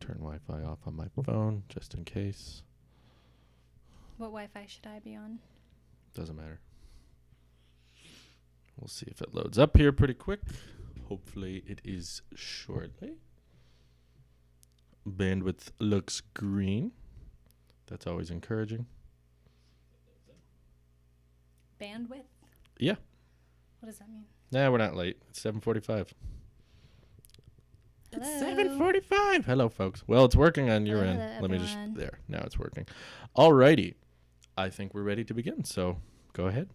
turn Wi-Fi off on my phone just in case. What Wi-Fi should I be on? Doesn't matter. We'll see if it loads up here pretty quick. Hopefully it is shortly. Bandwidth looks green. That's always encouraging. Bandwidth? Yeah. What does that mean? Nah, we're not late. It's 7:45. Hello. It's 7:45. Hello, folks. Well, it's working on your end. Let me just... everyone. There. Now it's working. Alrighty. I think we're ready to begin, so go ahead.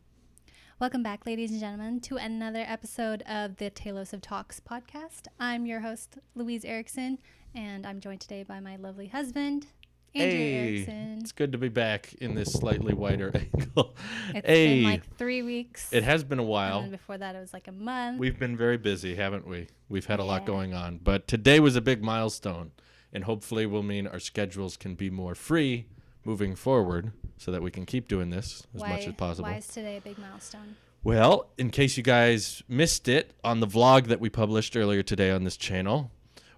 Welcome back, ladies and gentlemen, to another episode of the Tailosive Talks podcast. I'm your host, Louise Erickson, and I'm joined today by my lovely husband, Andrew Erickson. It's good to be back in this slightly wider angle. It's been like 3 weeks. It has been a while. And before that, it was like a month. We've been very busy, haven't we? We've had a lot going on. But today was a big milestone, and hopefully will mean our schedules can be more free moving forward so that we can keep doing this as much as possible. Why is today a big milestone? Well, in case you guys missed it on the vlog that we published earlier today on this channel,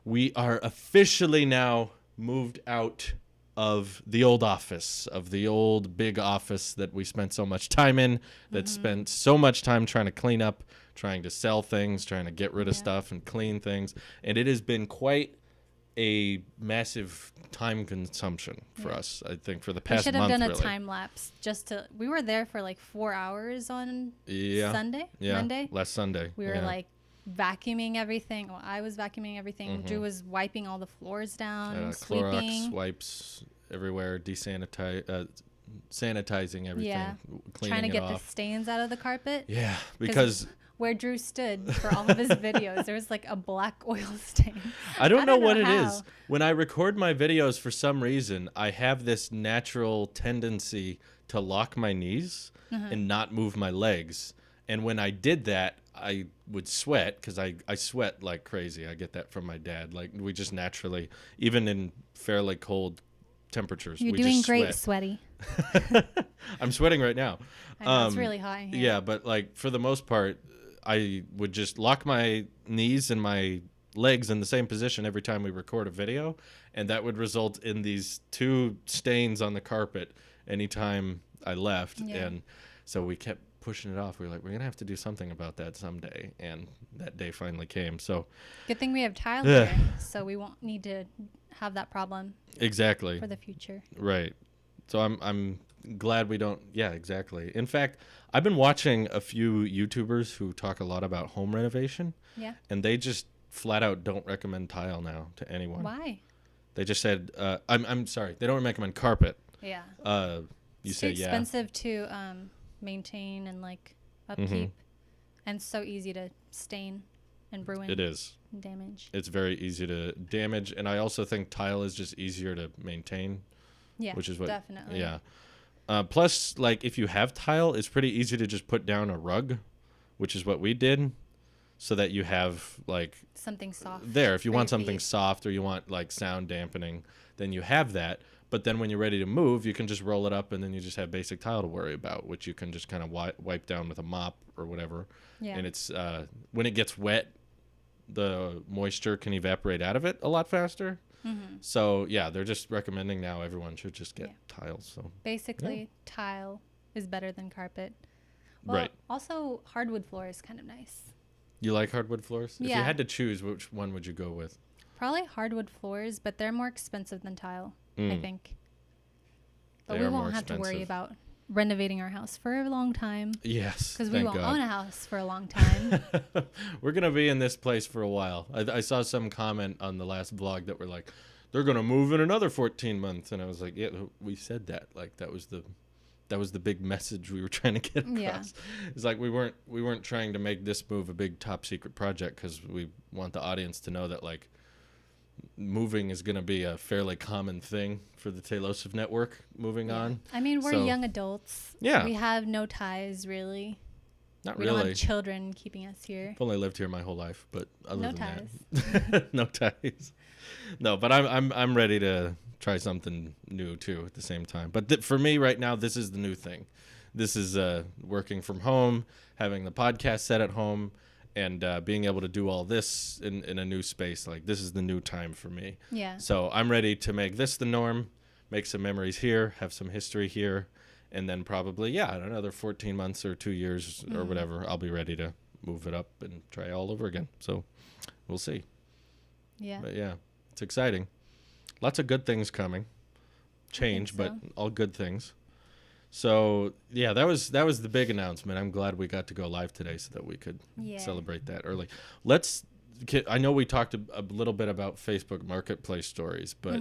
we are officially now moved out of the old office, of the old big office that we spent so much time in, that spent so much time trying to clean up, trying to sell things, trying to get rid of stuff and clean things. And it has been quite a massive time consumption for us, I think, for the past month. We should have done really. a time lapse just to. We were there for like 4 hours on Monday. Last Sunday. We were like vacuuming everything. Well, I was vacuuming everything. Drew was wiping all the floors down, sweeping. Clorox wipes everywhere, sanitizing everything, cleaning trying to get it off. the stains out of the carpet. Yeah, because where Drew stood for all of his videos, there was like a black oil stain. I don't know what it is. When I record my videos, for some reason, I have this natural tendency to lock my knees and not move my legs. And when I did that, I would sweat because I sweat like crazy. I get that from my dad. Like, we just naturally, even in fairly cold temperatures, You're we doing just great, sweat. sweaty. I'm sweating right now. I know, it's really hot in here. Yeah, but like for the most part, I would just lock my knees and my legs in the same position every time we record a video, and that would result in these 2 stains on the carpet anytime I left. And so we kept pushing it off. We were like, we're gonna have to do something about that someday, and that day finally came. So good thing we have tile here, so we won't need to have that problem exactly for the future. Right. So I'm glad we don't. Yeah, exactly. In fact, I've been watching a few YouTubers who talk a lot about home renovation. Yeah. And they just flat out don't recommend tile now to anyone. Why? They just said, I'm sorry, they don't recommend carpet. Yeah. It's too expensive to maintain and like upkeep, and so easy to stain and ruin. It is. And damage. It's very easy to damage, and I also think tile is just easier to maintain. Yeah. Which is what. Definitely. Yeah. Plus, like, if you have tile, it's pretty easy to just put down a rug, which is what we did, so that you have, like... something soft. There, if you want something soft or you want, like, sound dampening, then you have that. But then when you're ready to move, you can just roll it up, and then you just have basic tile to worry about, which you can just kind of wipe down with a mop or whatever. Yeah. And it's... when it gets wet, the moisture can evaporate out of it a lot faster. So, yeah, they're just recommending now everyone should just get tiles. So basically, tile is better than carpet. Well, also, hardwood floor is kind of nice. You like hardwood floors? Yeah. If you had to choose, which one would you go with? Probably hardwood floors, but they're more expensive than tile, I think. But we won't have to worry about renovating our house for a long time. Yes, because we won't own a house for a long time. We're gonna be in this place for a while. I saw some comment on the last vlog that were like, they're gonna move in another 14 months, and I was like, yeah, we said that. Like, that was the big message we were trying to get across. Yeah. It's like we weren't trying to make this move a big top secret project because we want the audience to know that, like, moving is going to be a fairly common thing for the Tailosive network moving on. I mean, we're young adults. Yeah. We have no ties, really. Not really. We don't have children keeping us here. I've only lived here my whole life, but other no than ties. That, no ties. No, but I'm ready to try something new too at the same time. But for me right now, this is the new thing. This is working from home, having the podcast set at home, and being able to do all this in a new space, like this is the new time for me. Yeah. So I'm ready to make this the norm, make some memories here, have some history here, and then probably, in another 14 months or 2 years or whatever, I'll be ready to move it up and try all over again. So we'll see. Yeah. But yeah, it's exciting. Lots of good things coming. Change, so. but all good things. So yeah, that was the big announcement. I'm glad we got to go live today so that we could celebrate that early. I know we talked a little bit about Facebook Marketplace stories, but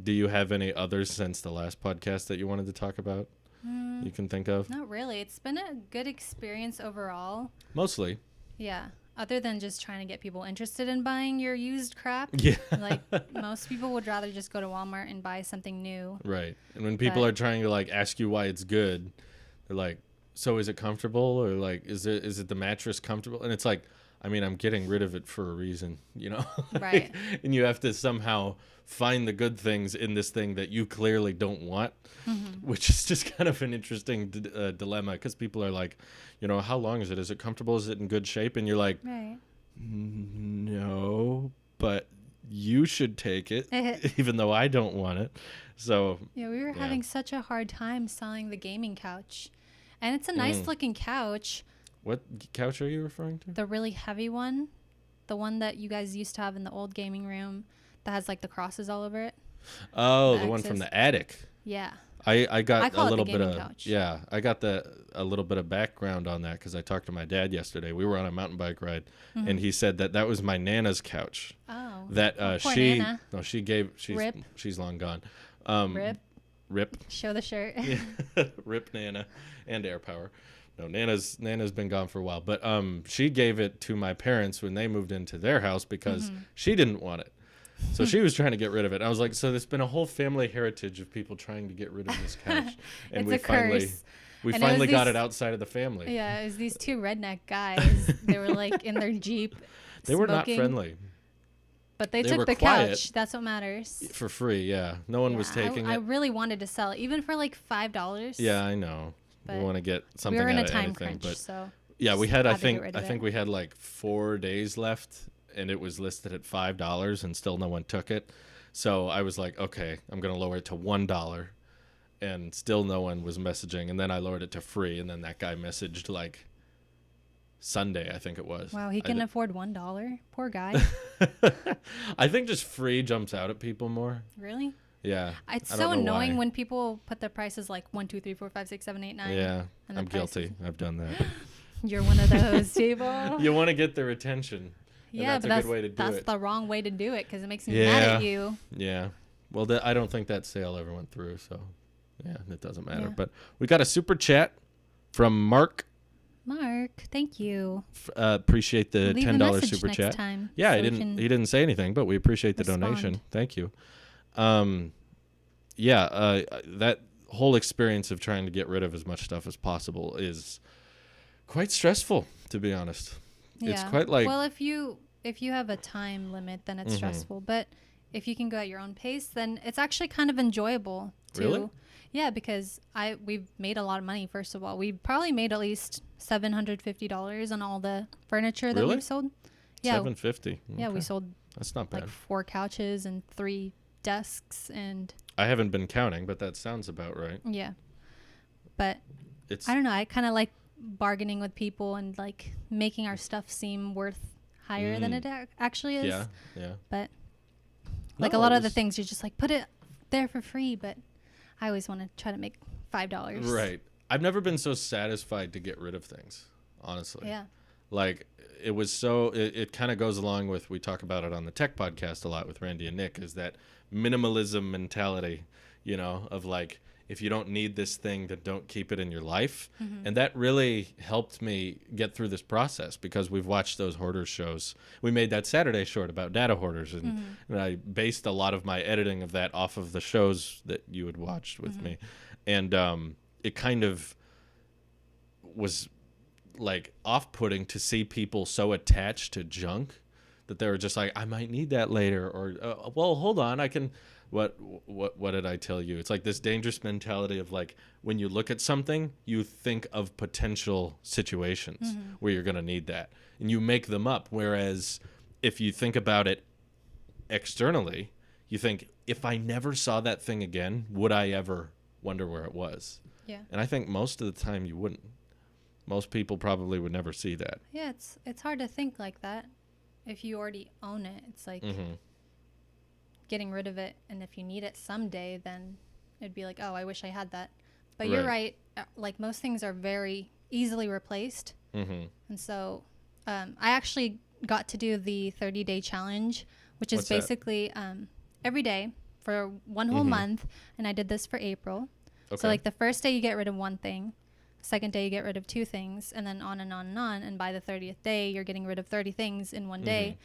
do you have any others since the last podcast that you wanted to talk about? You can think of? Not really. It's been a good experience overall. Mostly. Yeah. Other than just trying to get people interested in buying your used crap. Yeah. Like, most people would rather just go to Walmart and buy something new. Right. And when people are trying to, like, ask you why it's good, they're like, so is it comfortable? Or, like, is it the mattress comfortable? And it's like, I mean, I'm getting rid of it for a reason, you know? Right. And you have to somehow find the good things in this thing that you clearly don't want, which is just kind of an interesting dilemma, because people are like, you know, how long is it? Is it comfortable? Is it in good shape? And you're like, right. No, but you should take it, even though I don't want it. So yeah, we were having such a hard time selling the gaming couch. And it's a nice looking couch. What couch are you referring to? The really heavy one. The one that you guys used to have in the old gaming room that has like the crosses all over it. Oh, the one from the attic. Yeah. I got a little bit of couch. I got a little bit of background on that because I talked to my dad yesterday. We were on a mountain bike ride, and he said that was my Nana's couch. Oh. That poor she Nana. no she gave Rip. She's long gone. Rip. Show the shirt. Rip Nana and Air Power. No, Nana's been gone for a while, but she gave it to my parents when they moved into their house because she didn't want it. So she was trying to get rid of it. I was like, so there's been a whole family heritage of people trying to get rid of this couch. And It's a curse. we finally got it outside of the family. Yeah, it was these two redneck guys. They were like in their Jeep. They were not friendly. But they took the quiet. couch. That's what matters. For free, yeah. No one was taking it. I really wanted to sell it, even for like $5. Yeah, I know. We want to get something out of anything. We were in a time anything, crunch, so yeah, we had I think we had like 4 days left, and it was listed at $5, and still no one took it. So I was like, okay, I'm gonna lower it to $1, and still no one was messaging. And then I lowered it to free, and then that guy messaged like Sunday, I think it was. Wow, he can afford $1. Poor guy. I think just free jumps out at people more. Really? Yeah. It's so annoying when people put their prices like 1, 2, 3, 4, 5, 6, 7, 8, 9. Yeah, I'm guilty. I've done that. You're one of those people. You want to get their attention. Yeah, that's a good way to do it. That's the wrong way to do it because it makes me mad at you. Yeah. Well, I don't think that sale ever went through, so yeah, it doesn't matter. Yeah. But we got a super chat from Mark. Mark, thank you. Appreciate the $10 super chat. Time yeah, so he didn't say anything, but we appreciate the donation. Thank you. That whole experience of trying to get rid of as much stuff as possible is quite stressful, to be honest. Yeah. It's quite like, well, if you have a time limit, then it's stressful. But if you can go at your own pace, then it's actually kind of enjoyable too. Really? Yeah, because we've made a lot of money. First of all, we probably made at least $750 on all the furniture that we've sold. Yeah, $750. Okay. Yeah, we sold. That's not bad. Like 4 couches and 3 desks, and I haven't been counting, but that sounds about right. Yeah, but I don't know. I kind of like bargaining with people and like making our stuff seem worth higher than it actually is. Yeah. But like a lot of the things, you're just like, put it there for free, but I always want to try to make $5. Right. I've never been so satisfied to get rid of things, honestly. Yeah. Like it was so, it kind of goes along with, we talk about it on the tech podcast a lot with Randy and Nick, is that minimalism mentality, you know, of like, if you don't need this thing, then don't keep it in your life. And that really helped me get through this process because we've watched those hoarders shows. We made that Saturday short about data hoarders, and I based a lot of my editing of that off of the shows that you had watched with me. And it kind of was like off-putting to see people so attached to junk that they were just like, I might need that later, or well, hold on, I can. What did I tell you? It's like this dangerous mentality of like when you look at something, you think of potential situations where you're gonna need that, and you make them up. Whereas if you think about it externally, you think, if I never saw that thing again, would I ever wonder where it was? Yeah. And I think most of the time you wouldn't. Most people probably would never see that. Yeah, it's hard to think like that if you already own it. It's like getting rid of it, and if you need it someday, then it'd be like, oh, I wish I had that. But you're right. Like most things are very easily replaced. And so I actually got to do the 30-day challenge, which is basically every day for one whole month. And I did this for April. Okay. So like the first day you get rid of one thing. Second day you get rid of two things, and then on and on and on. And by the 30th day, you're getting rid of 30 things in one day.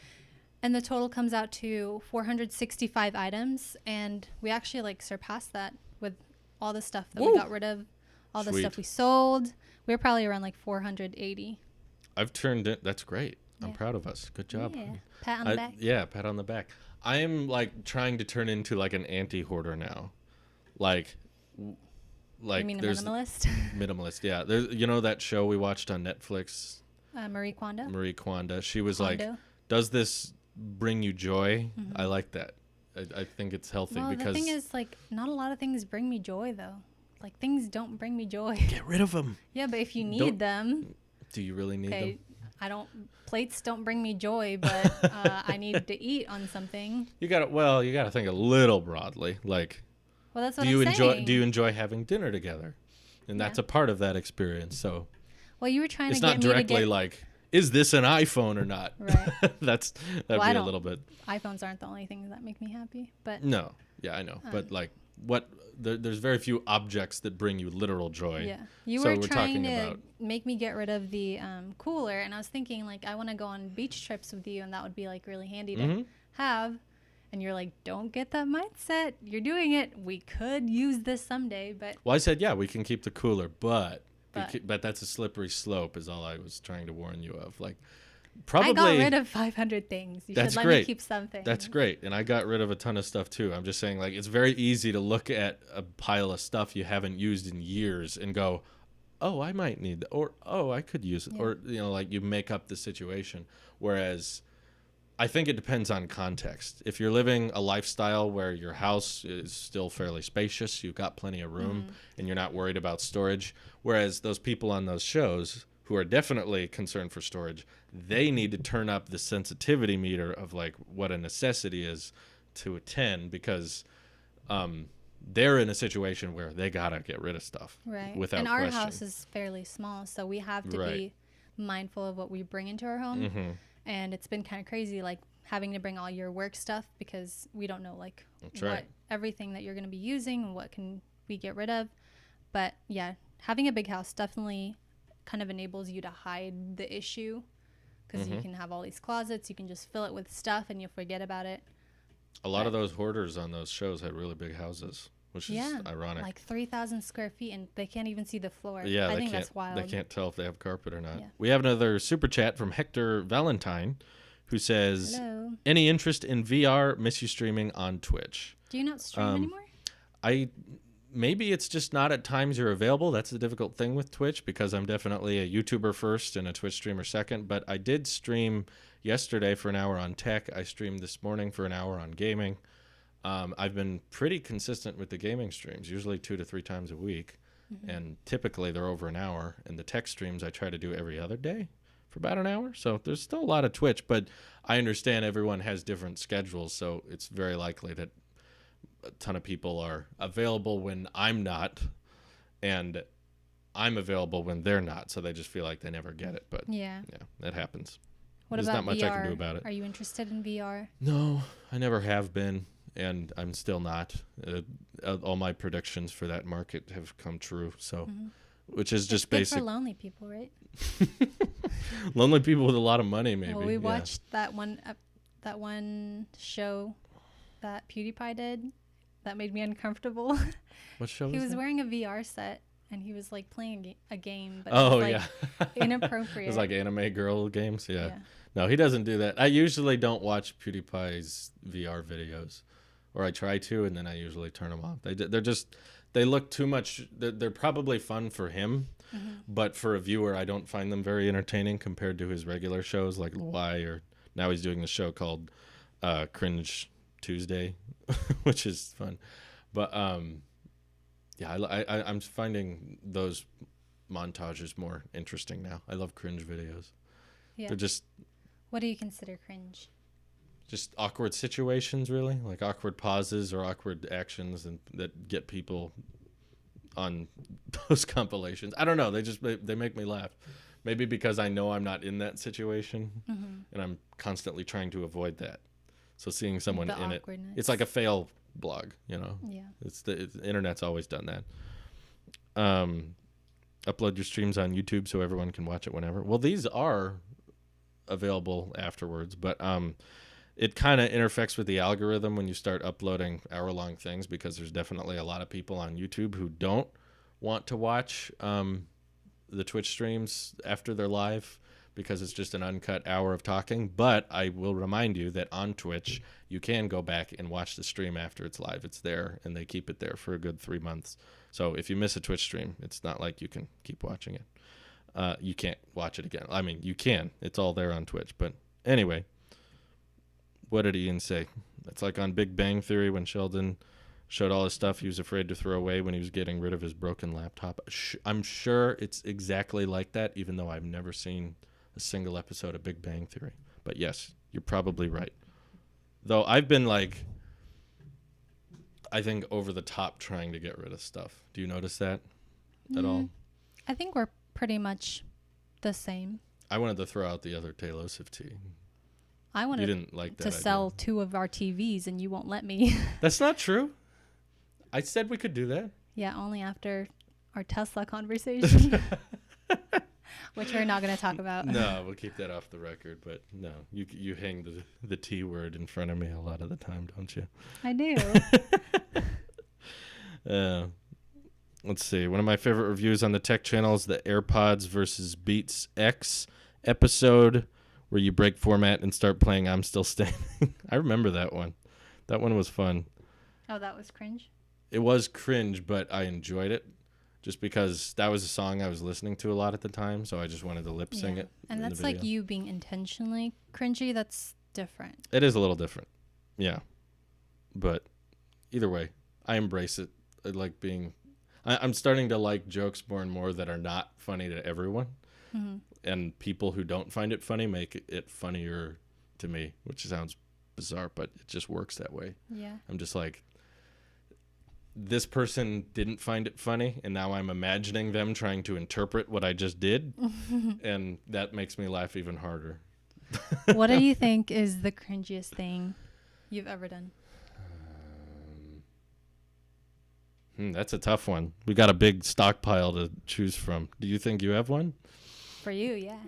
And the total comes out to 465 items. And we actually like surpassed that with all the stuff that we got rid of, all the stuff we sold. We were probably around like 480. I've turned it. That's great. Yeah. I'm proud of us. Good job. Yeah. Pat on the back. Yeah, pat on the back. I am like trying to turn into like an anti-hoarder now. Like you mean a minimalist? Minimalist, yeah. There's, you know that show we watched on Netflix? Marie Kondo. Marie Kondo. She was like, does this bring you joy? I like that. I think it's healthy because... the thing is, like, not a lot of things bring me joy, though. Like, things don't bring me joy. Get rid of them. Yeah, but if you need them... Do you really need them? Plates don't bring me joy, but I need to eat on something. You gotta think a little broadly. Like... Well, that's what I'm saying. Do you enjoy having dinner together? And that's a part of that experience. So, well, you were trying to get me to It's not directly like, is this an iPhone or not? Right. That'd be a little bit. iPhones aren't the only things that make me happy, but no, yeah, I know. But like, there's very few objects that bring you literal joy. Yeah, you were trying to make me get rid of the cooler, and I was thinking like, I want to go on beach trips with you, and that would be like really handy to have. And you're like, don't get that mindset. You're doing it. We could use this someday, but... Well, I said, yeah, we can keep the cooler, but that's a slippery slope is all I was trying to warn you of. Like, probably... I got rid of 500 things. You should let me keep something. That's great. And I got rid of a ton of stuff, too. I'm just saying, like, it's very easy to look at a pile of stuff you haven't used in years and go, oh, I might need that. Or, oh, I could use it. Yeah. Or, you know, like, you make up the situation. Whereas... I think it depends on context. If you're living a lifestyle where your house is still fairly spacious, you've got plenty of room, and you're not worried about storage, whereas those people on those shows who are definitely concerned for storage, they need to turn up the sensitivity meter of like what a necessity is to a 10 because they're in a situation where they gotta get rid of stuff without question. And our house is fairly small, so we have to be mindful of what we bring into our home. And it's been kind of crazy, like having to bring all your work stuff because we don't know like everything that you're going to be using and what can we get rid of. But yeah, having a big house definitely kind of enables you to hide the issue because you can have all these closets. You can just fill it with stuff and you'll forget about it. A lot of those hoarders on those shows had really big houses, which is ironic. Like 3,000 square feet, and they can't even see the floor. Yeah, I think that's wild. They can't tell if they have carpet or not. Yeah. We have another super chat from Hector Valentine, who says, hello. Any interest in VR? Miss you streaming on Twitch. Do you not stream anymore? Maybe it's just not at times you're available. That's the difficult thing with Twitch because I'm definitely a YouTuber first and a Twitch streamer second. But I did stream yesterday for an hour on tech. I streamed this morning for an hour on gaming. I've been pretty consistent with the gaming streams, usually 2 to 3 times a week. And typically they're over an hour. And the tech streams I try to do every other day for about an hour. So there's still a lot of Twitch, but I understand everyone has different schedules. So it's very likely that a ton of people are available when I'm not, and I'm available when they're not. So they just feel like they never get it. But yeah, that happens. There's not much VR? I can do about it. Are you interested in VR? No, I never have been. And I'm still not. All my predictions for that market have come true. So, which is just basic. For lonely people, right? Lonely people with a lot of money, maybe. Well, we watched that one show that PewDiePie did that made me uncomfortable. What show? He was wearing a VR set and he was like playing a game, but it was, like, inappropriate. It was like anime girl games. Yeah. No, he doesn't do that. I usually don't watch PewDiePie's VR videos, or I try to, and then I usually turn them off. They look too much. They're probably fun for him, but for a viewer, I don't find them very entertaining compared to his regular shows like Why, or now he's doing the show called Cringe Tuesday, which is fun. But yeah, I'm finding those montages more interesting now. I love cringe videos. Yeah. They're just. What do you consider cringe? Just awkward situations, really, like awkward pauses or awkward actions, and that get people on those compilations. I don't know. They make me laugh. Maybe because I know I'm not in that situation, and I'm constantly trying to avoid that. So seeing someone in it, it's like a fail blog, you know. Yeah. The internet's always done that. Upload your streams on YouTube so everyone can watch it whenever. Well, these are available afterwards, but it kind of intersects with the algorithm when you start uploading hour-long things, because there's definitely a lot of people on YouTube who don't want to watch the Twitch streams after they're live, because it's just an uncut hour of talking. But I will remind you that on Twitch, you can go back and watch the stream after it's live. It's there, and they keep it there for a good 3 months. So if you miss a Twitch stream, it's not like you can keep watching it. You can't watch it again. I mean, you can. It's all there on Twitch. But anyway, what did Ian say? It's like on Big Bang Theory when Sheldon showed all his stuff he was afraid to throw away when he was getting rid of his broken laptop. I'm sure it's exactly like that, even though I've never seen a single episode of Big Bang Theory. But yes, you're probably right. Though I've been like, I think, over the top trying to get rid of stuff. Do you notice that at all? I think we're pretty much the same. I wanted to throw out the other Tailosive tea. I wanted you didn't like that to idea. sell 2 of our TVs, and you won't let me. That's not true. I said we could do that. Yeah, only after our Tesla conversation, which we're not going to talk about. No, we'll keep that off the record. But no, you hang the T word in front of me a lot of the time, don't you? I do. Let's see. One of my favorite reviews on the tech channel is the AirPods versus Beats X episode, where you break format and start playing I'm Still Standing. I remember that one. That one was fun. Oh, that was cringe? It was cringe, but I enjoyed it just because that was a song I was listening to a lot at the time, so I just wanted to lip sync it. And that's like you being intentionally cringy. That's different. It is a little different. Yeah. But either way, I embrace it. I like being... I'm starting to like jokes more and more that are not funny to everyone. Mm-hmm. And people who don't find it funny make it funnier to me, which sounds bizarre, but it just works that way. Yeah. I'm just like, this person didn't find it funny, and now I'm imagining them trying to interpret what I just did, and that makes me laugh even harder. What do you think is the cringiest thing you've ever done? That's a tough one. We got a big stockpile to choose from. Do you think you have one? For you, yeah.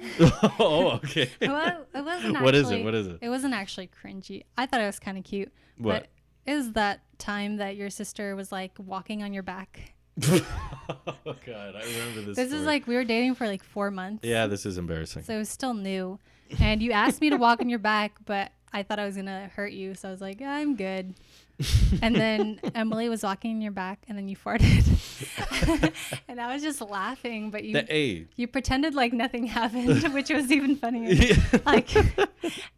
Oh, okay. Well, it wasn't actually, What is it? What is it? It wasn't actually cringy. I thought it was kind of cute. What? But it was that time that your sister was like walking on your back. Oh, God. I remember this. This is like, we were dating for like 4 months. Yeah, this is embarrassing. So it was still new. And you asked me to walk on your back, but I thought I was going to hurt you. So I was like, I'm good. And then Emily was walking on your back, and then you farted. And I was just laughing, but you pretended like nothing happened, which was even funnier. Yeah. Like,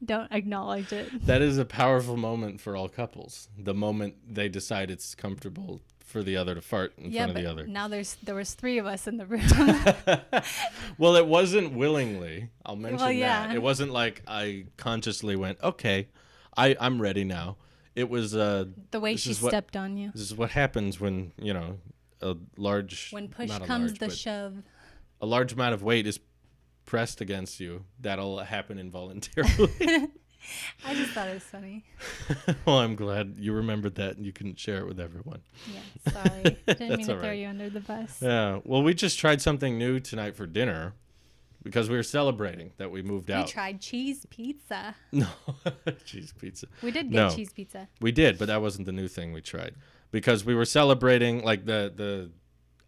don't acknowledge it. That is a powerful moment for all couples. The moment they decide it's comfortable for the other to fart in front of the other. Now there was 3 of us in the room. Well, it wasn't willingly. I'll mention that. Yeah. It wasn't like I consciously went, okay, I'm ready now. It was the way she stepped on you. This is what happens when, a large... When push comes the shove. A large amount of weight is pressed against you. That'll happen involuntarily. I just thought it was funny. Well, I'm glad you remembered that and you can share it with everyone. Yeah, sorry. Didn't mean to throw you under the bus. Yeah. Well, we just tried something new tonight for dinner because we were celebrating that we moved out. We tried cheese pizza. No, cheese pizza. We did get cheese pizza. We did, but that wasn't the new thing we tried because we were celebrating, like the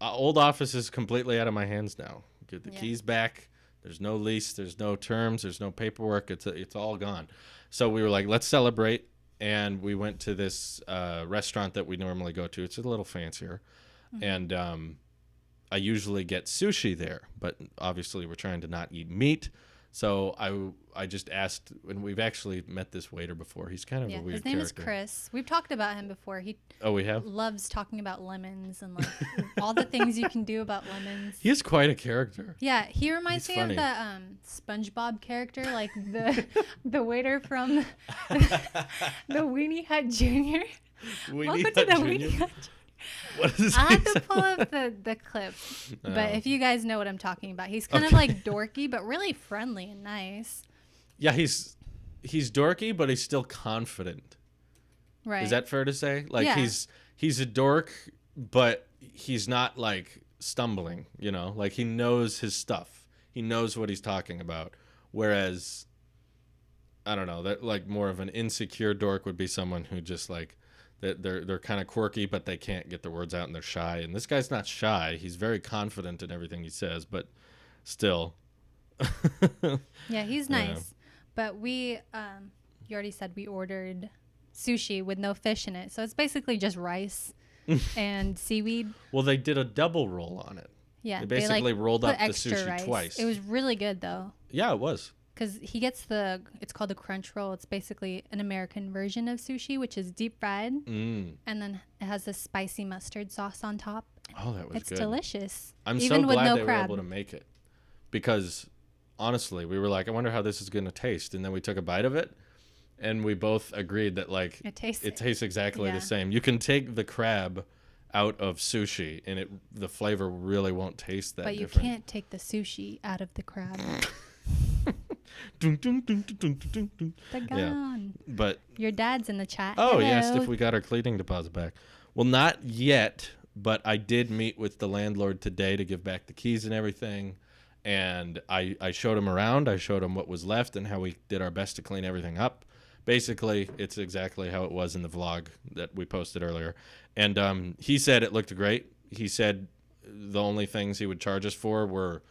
old office is completely out of my hands now. Get the keys back. There's no lease. There's no terms. There's no paperwork. It's all gone. So we were like, let's celebrate. And we went to this restaurant that we normally go to. It's a little fancier. And I usually get sushi there. But obviously we're trying to not eat meat. So I just asked, and we've actually met this waiter before. He's kind of a weird his name character. is Chris. We've talked about him before. We have? Loves talking about lemons and like all the things you can do about lemons. He is quite a character. Yeah, he reminds me funny. of the SpongeBob character, like the waiter from the Weenie Hut Jr. Welcome to the Weenie Hut. What is I have to pull up the clip, but if you guys know what I'm talking about, he's kind of like dorky, but really friendly and nice. Yeah, he's dorky, but he's still confident. Right. Is that fair to say? Like Yeah. he's a dork, but he's not like stumbling, you know? Like he knows his stuff. He knows what he's talking about. Whereas I don't know, that like more of an insecure dork would be someone who just like they're kind of quirky, but they can't get their words out and they're shy. And this guy's not shy. He's very confident in everything he says, but still. Yeah, he's nice. But we, you already said we ordered sushi with no fish in it. So it's basically just rice and seaweed. Well, they did a double roll on it. Yeah. They basically rolled put up the extra sushi rice. twice. It was really good, though. Yeah, it was. Because he gets it's called the crunch roll. It's basically an American version of sushi, which is deep fried. And then it has a spicy mustard sauce on top. Oh, that was it's good. It's delicious. I'm even so with glad no they crab. were able to make it. Because, honestly, we were like, I wonder how this is going to taste. And then we took a bite of it. And we both agreed that, like, it tastes exactly the same. You can take the crab out of sushi, and the flavor really won't taste that different. But you can't take the sushi out of the crab. Dun, dun, dun, dun, dun, dun. They're gone. Yeah. But your dad's in the chat. Oh, Hello. he asked if we got our cleaning deposit back. Well, not yet, but I did meet with the landlord today to give back the keys and everything. And I showed him around. I showed him what was left and how we did our best to clean everything up. Basically, it's exactly how it was in the vlog that we posted earlier. And he said it looked great. He said the only things he would charge us for were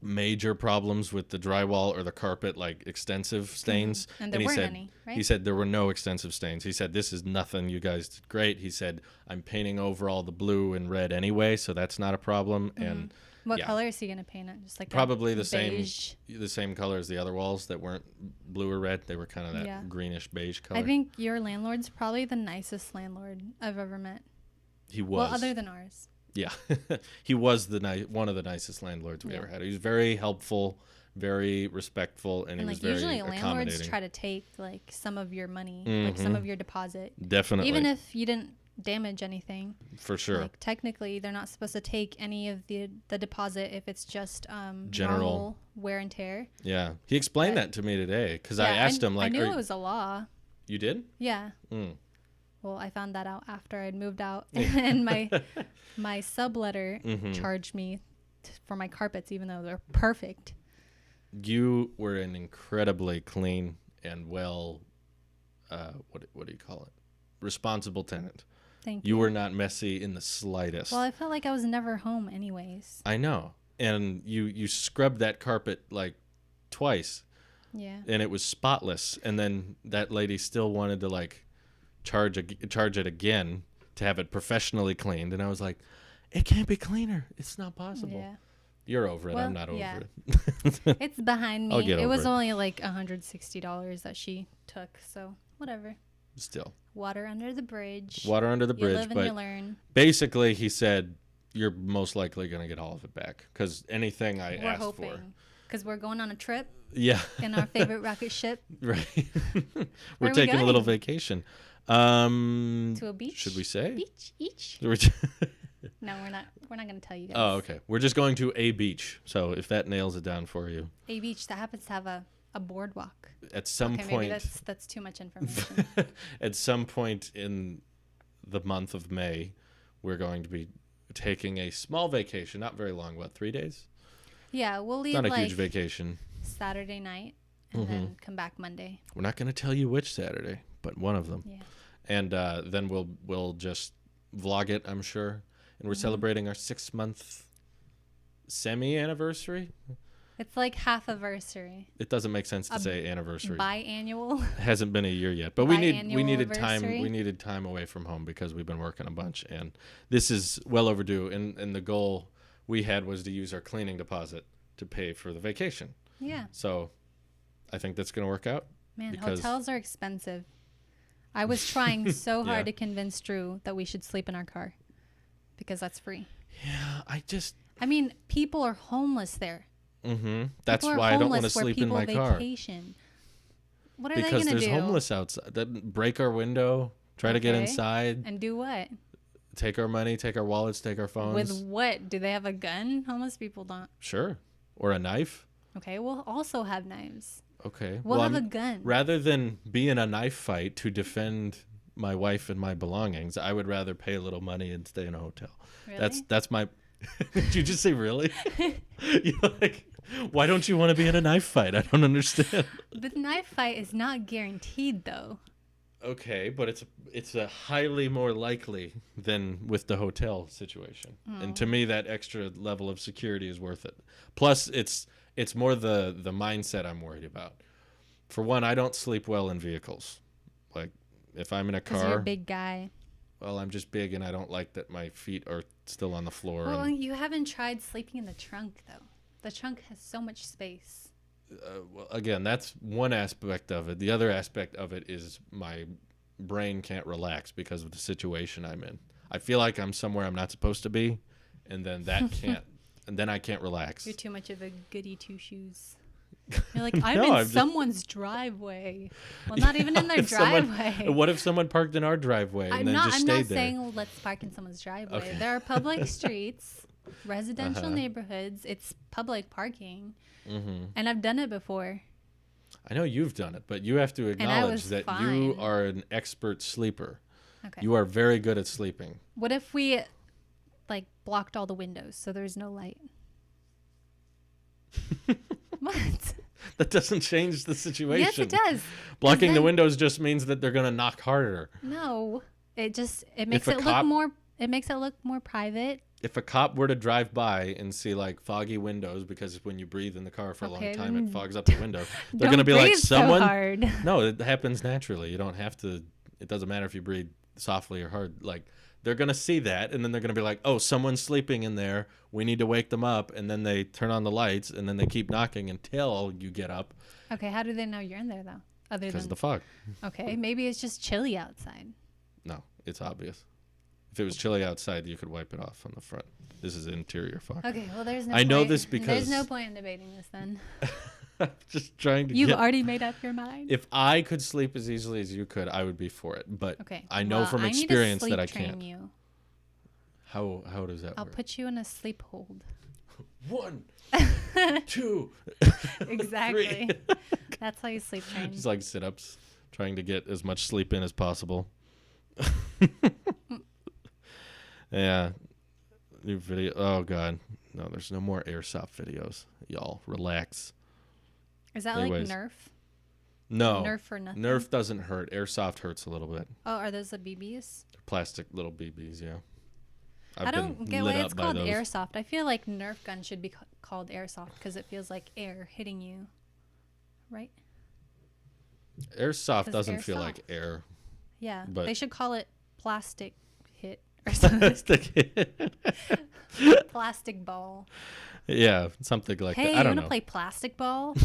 major problems with the drywall or the carpet, like extensive stains. And there weren't any, right? He said there were no extensive stains. He said, this is nothing. You guys did great. He said, I'm painting over all the blue and red anyway, so that's not a problem. And what color is he going to paint it? Just like probably the beige? same color as the other walls that weren't blue or red. They were kind of that greenish beige color. I think your landlord's probably the nicest landlord I've ever met. He was. Well, other than ours. Yeah. He was one of the nicest landlords we ever had. He was very helpful, very respectful, and he was very usually accommodating. Landlords try to take like some of your money, like some of your deposit. Definitely. Even if you didn't damage anything. For sure. Like technically they're not supposed to take any of the deposit if it's just general normal wear and tear. Yeah. He explained that to me today because I asked him like, I knew it was a law. You did? Yeah. Well, I found that out after I'd moved out, and my subletter charged me for my carpets, even though they're perfect. You were an incredibly clean and well, what do you call it? Responsible tenant. Thank you. You were not messy in the slightest. Well, I felt like I was never home anyways. I know, and you scrubbed that carpet like twice. Yeah. And it was spotless, and then that lady still wanted to like charge it again to have it professionally cleaned, and I was like, it can't be cleaner. It's not possible. Yeah. You're over it. Well, I'm not over it. It's behind me. I'll get it over was it. only like $160 that she took, so whatever. Still. Water under the bridge. Water under the bridge. You live and you learn. Basically, he said, you're most likely going to get all of it back because anything I asked hoping, for. Because we're going on a trip. Yeah. In our favorite rocket ship. Right. We're taking going? a little vacation. To a beach? Should we say? Beach each? No, we're not. We're not going to tell you guys. Oh, okay. We're just going to a beach. So if that nails it down for you. A beach that happens to have a boardwalk. At some point. Maybe that's too much information. At some point in the month of May, we're going to be taking a small vacation. Not very long. What, 3 days? Yeah, we'll leave not a like huge vacation. Saturday night and then come back Monday. We're not going to tell you which Saturday, but one of them. Yeah. And then we'll just vlog it, I'm sure. And we're celebrating our 6-month semi-anniversary. It's like half anniversary. It doesn't make sense to say anniversary. Biannual. It hasn't been a year yet, but we needed time. Biannual-versary. We needed time away from home because we've been working a bunch, and this is well overdue. And the goal we had was to use our cleaning deposit to pay for the vacation. Yeah. So I think that's going to work out. Man, because hotels are expensive. I was trying so hard Yeah. to convince Drew that we should sleep in our car because that's free. Yeah, I mean, people are homeless there. That's People are why I don't want to homeless where sleep in my people car. vacation. What are they Because going to there's do? homeless outside that break our window, try to get Okay. inside, And do what? take our money, take our wallets, take our phones. With what? Do they have a gun? Homeless people don't. Sure. Or a knife. Okay, we'll also have knives. Okay. We'll have a I'm- gun. Rather than be in a knife fight to defend my wife and my belongings, I would rather pay a little money and stay in a hotel. Really? That's my. Did you just say really? You're like, why don't you want to be in a knife fight? I don't understand. The knife fight is not guaranteed, though. Okay, but it's a highly more likely than with the hotel situation. And to me, that extra level of security is worth it. Plus, it's more the mindset I'm worried about. For one, I don't sleep well in vehicles. Like if I'm in a Because car, you're a big guy. well, I'm just big and I don't like that my feet are still on the floor. Well, and, you haven't tried sleeping in the trunk, though. The trunk has so much space. well, again, that's one aspect of it. The other aspect of it is my brain can't relax because of the situation I'm in. I feel like I'm somewhere I'm not supposed to be, and then that can't, and then I can't relax. You're too much of a goody two shoes. You're like, I'm No, in I'm just- someone's driveway. Well, not even in their If someone- driveway. What if someone parked in our driveway and then just I'm stayed not there? saying let's park in someone's driveway. Okay. There are public streets, residential Uh-huh. neighborhoods. It's public parking. Mm-hmm. And I've done it before. I know you've done it, but you have to I acknowledge was that fine. you are an expert sleeper. Okay. You are very good at sleeping. What if we like blocked all the windows so there's no light? What? That doesn't change the situation. Yes, it does. Blocking the then- windows just means that they're going to knock harder. No. It makes a it cop- look more private. If a cop were to drive by and see like foggy windows, because when you breathe in the car for a long Okay, time, then it fogs up the window. They're Don't going to be like, breathe so someone. hard. No, it happens naturally. You don't have to. It doesn't matter if you breathe softly or hard. Like they're going to see that, and then they're going to be like, oh, someone's sleeping in there. We need to wake them up. And then they turn on the lights, and then they keep knocking until you get up Okay, how do they know you're in there though? Other because of than the fog. okay, maybe it's just chilly outside. No, it's obvious. If it was chilly outside, you could wipe it off on the front. This is interior fog. Okay, well there's no. I know point. this because- there's no point in debating this then. I'm just trying to You've get. already made up your mind. If I could sleep as easily as you could, I would be for it. But Okay. I know well, from I need to experience sleep that I train can't. You. How does that I'll work? put you in a sleep hold. 1, 2, Exactly. That's how you sleep train. just like sit-ups, trying to get as much sleep in as possible. Yeah. New video. Oh god, no. There's no more airsoft videos. Y'all relax. Is that Anyways. like Nerf? No. Nerf for nothing. Nerf doesn't hurt. Airsoft hurts a little bit. Oh, are those the BBs? Plastic little BBs, yeah. I don't been get lit why up it's by called those. airsoft. I feel like Nerf gun should be called airsoft because it feels like air hitting you. Right? Airsoft 'Cause doesn't feel airsoft. like air. Yeah. But- They should call it plastic hit or something. Plastic. Plastic ball. Yeah, something like Hey, that. you I don't want to know. play plastic ball?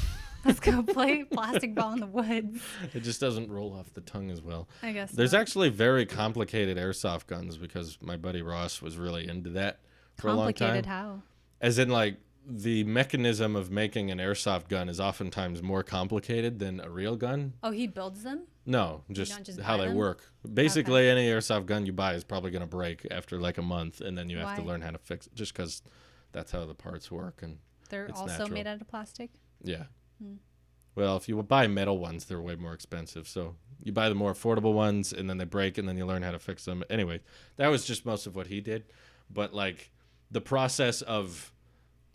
Let's go play plastic ball in the woods. It just doesn't roll off the tongue as well. I guess. There's so. actually very complicated airsoft guns because my buddy Ross was really into that for a long time. Complicated how? As in, like, the mechanism of making an airsoft gun is oftentimes more complicated than a real gun. Oh, he builds them? No, don't just just how buy they them? work. Basically, any airsoft gun you buy is probably going to break after like a month, and then you have to Why? learn how to fix it just because that's how the parts work. And They're It's also natural. made out of plastic? yeah. Hmm. Well, if you buy metal ones, they're way more expensive. So you buy the more affordable ones, and then they break, and then you learn how to fix them. Anyway, that was just most of what he did. But like the process of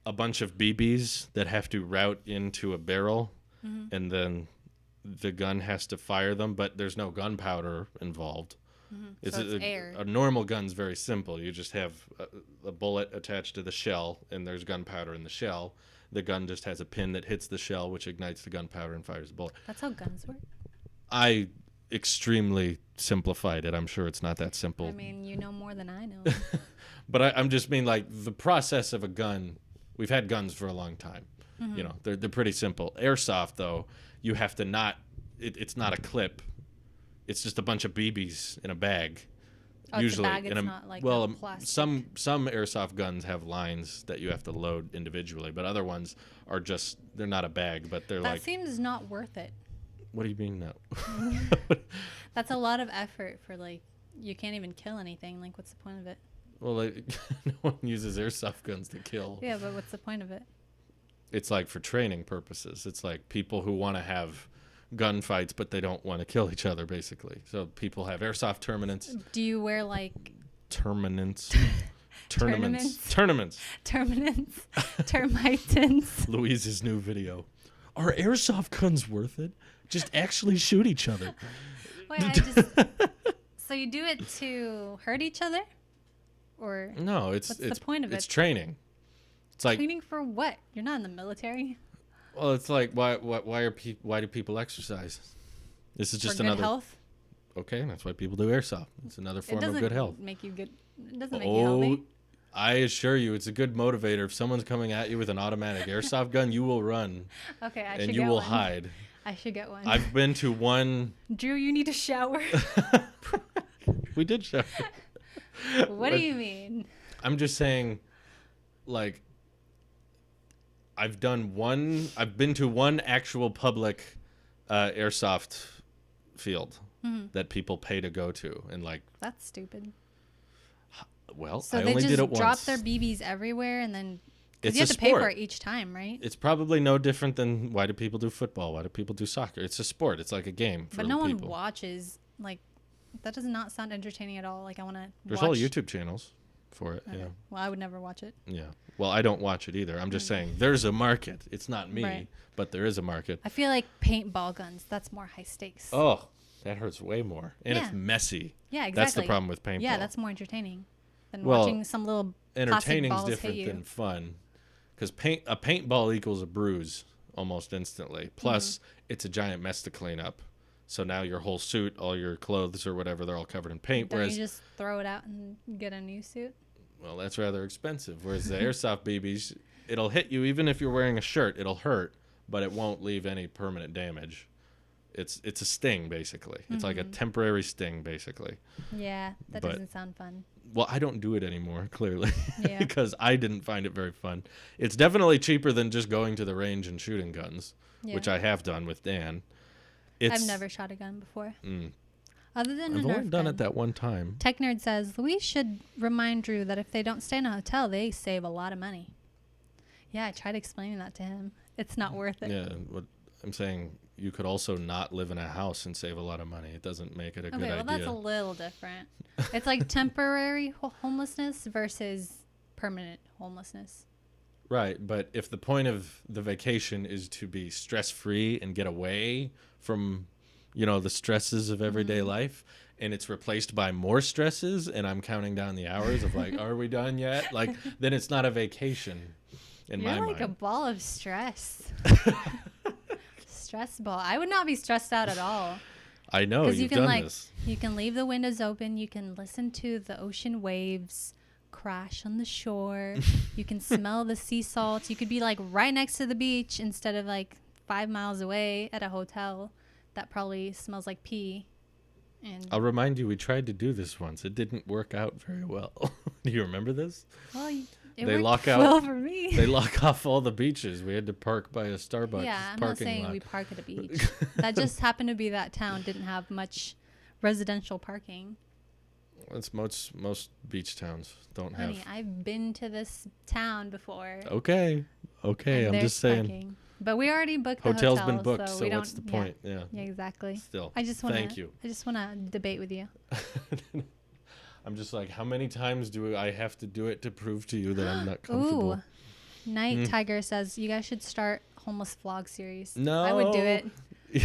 a bunch of BBs that have to route into a barrel, and then the gun has to fire them, but there's no gunpowder involved. It's So it's air. A normal gun's very simple. You just have a bullet attached to the shell, and there's gunpowder in the shell. The gun just has a pin that hits the shell, which ignites the gunpowder and fires the bullet. That's how guns work. I extremely simplified it. I'm sure it's not that simple. I mean, you know more than I know. But I'm just mean like the process of a gun. We've had guns for a long time. You know, they're pretty simple. Airsoft, though, you have to not. It's not a clip. It's just a bunch of BBs in a bag. Oh, Usually, it's a bag. It's not like well, a plastic. some airsoft guns have lines that you have to load individually, but other ones are just they're not a bag, but they're that like. seems not worth it. What do you mean no? That's a lot of effort for like you can't even kill anything. Like, what's the point of it? Well, like, no one uses airsoft guns to kill. Yeah, but what's the point of it? It's like for training purposes. It's like people who want to have gunfights, but they don't want to kill each other, basically. So people have airsoft tournaments. Do you wear like Tournaments. Tournaments. Tournaments. Termitins? Louise's new video. Are airsoft guns worth it? Just actually shoot each other. Wait, so you do it to hurt each other? Or No, it's what's the point of it's it? training. It's like Training for what? You're not in the military. well, it's like why do people exercise? This is just for another good health? Okay, that's why people do airsoft. It's another form of good health. Make you good. It doesn't make you healthy. I assure you, it's a good motivator. If someone's coming at you with an automatic airsoft gun, you will run. Okay, I should and get you will one. hide. I should get one. I've been to one. Drew, you need a shower. We did shower. What do you mean? I'm just saying, like, I've been to one actual public airsoft field that people pay to go to, and like That's stupid. Well, So I they only just did it drop once. their BBs everywhere, and then It's you have a to pay for sport. it each time, right? It's probably no different than why do people do football? Why do people do soccer? It's a sport. It's like a game for But no people. one watches. Like, that does not sound entertaining at all. Like, I want to There's watch. whole YouTube channels for it. Okay. Yeah. Well, I would never watch it. Yeah. Well, I don't watch it either. I'm just saying there's a market. It's not me, Right. but there is a market. I feel like paintball guns. That's more high stakes. Oh, that hurts way more. And Yeah. it's messy. Yeah, exactly. That's the problem with paintball. Yeah, that's more entertaining than Well, watching some little plastic entertaining's balls hit different you. than fun. Because a paintball equals a bruise almost instantly. Plus, it's a giant mess to clean up. So now your whole suit, all your clothes or whatever, they're all covered in paint. Don't Whereas, you just throw it out and get a new suit? well, that's rather expensive. Whereas the airsoft BBs, it'll hit you even if you're wearing a shirt. It'll hurt, but it won't leave any permanent damage. It's a sting, basically. It's like a temporary sting, basically. Yeah, that But- doesn't sound fun. Well, I don't do it anymore, clearly, Yeah. because I didn't find it very fun. It's definitely cheaper than just going to the range and shooting guns, Yeah. which I have done with Dan. I've never shot a gun before. Mm, Other than I've a only Nerf done gun. it that one time. Tech Nerd says, Louise should remind Drew that if they don't stay in a hotel, they save a lot of money. Yeah, I tried explaining that to him. It's not worth it. Yeah, what I'm saying, you could also not live in a house and save a lot of money. It doesn't make it a good Okay, well, idea. that's a little different. It's like temporary homelessness versus permanent homelessness. Right, but if the point of the vacation is to be stress-free and get away from, the stresses of everyday life, and it's replaced by more stresses, and I'm counting down the hours of like, are we done yet? Like, then it's not a vacation in my You're like a mind. ball of stress. Stress ball. I would not be stressed out at all. I know, Because you've done this. You can leave the windows open. You can listen to the ocean waves crash on the shore. You can smell the sea salt. You could be like right next to the beach instead of like 5 miles away at a hotel that probably smells like pee. And I'll remind you, we tried to do this once. It didn't work out very well. Do you remember this? well, it They worked lock out- well for me. They lock off all the beaches. We had to park by a Starbucks Yeah, I'm not parking saying lot. we park at a beach. That just happened to be that town didn't have much residential parking. It's most beach towns don't have. Honey, I've been to this town before. Okay, and I'm there's just saying. parking. But we already booked the Hotel's hotel, been booked, so so we what's don't- the point? Yeah. Yeah, exactly. Still. I just want Thank you. I just want to debate with you. I'm just like, how many times do I have to do it to prove to you that I'm not comfortable? Ooh. Night Tiger says you guys should start homeless vlog series. No. I would do it.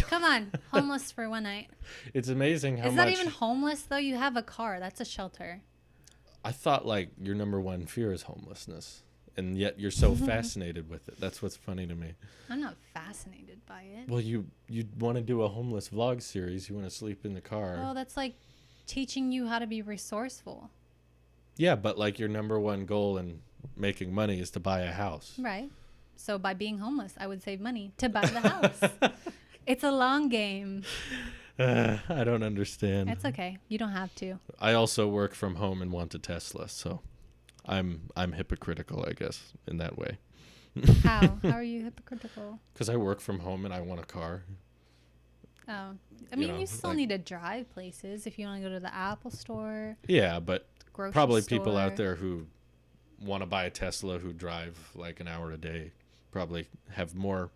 Come on, homeless for one night. It's amazing how Is much. that even homeless though? You have a car. That's a shelter. I thought like your number one fear is homelessness, and yet you're so fascinated with it. That's what's funny to me. I'm not fascinated by it. Well, you want to do a homeless vlog series. You want to sleep in the car. Oh, that's like teaching you how to be resourceful. Yeah, but like your number one goal in making money is to buy a house. Right. So by being homeless, I would save money to buy the house. It's a long game. I don't understand. It's okay. You don't have to. I also work from home and want a Tesla, so I'm hypocritical, I guess, in that way. How? How are you hypocritical? Because I work from home and I want a car. Oh. I mean, you still need to drive places if you want to go to the Apple store. Yeah, but grocery probably store. people out there who want to buy a Tesla who drive like an hour a day probably have more.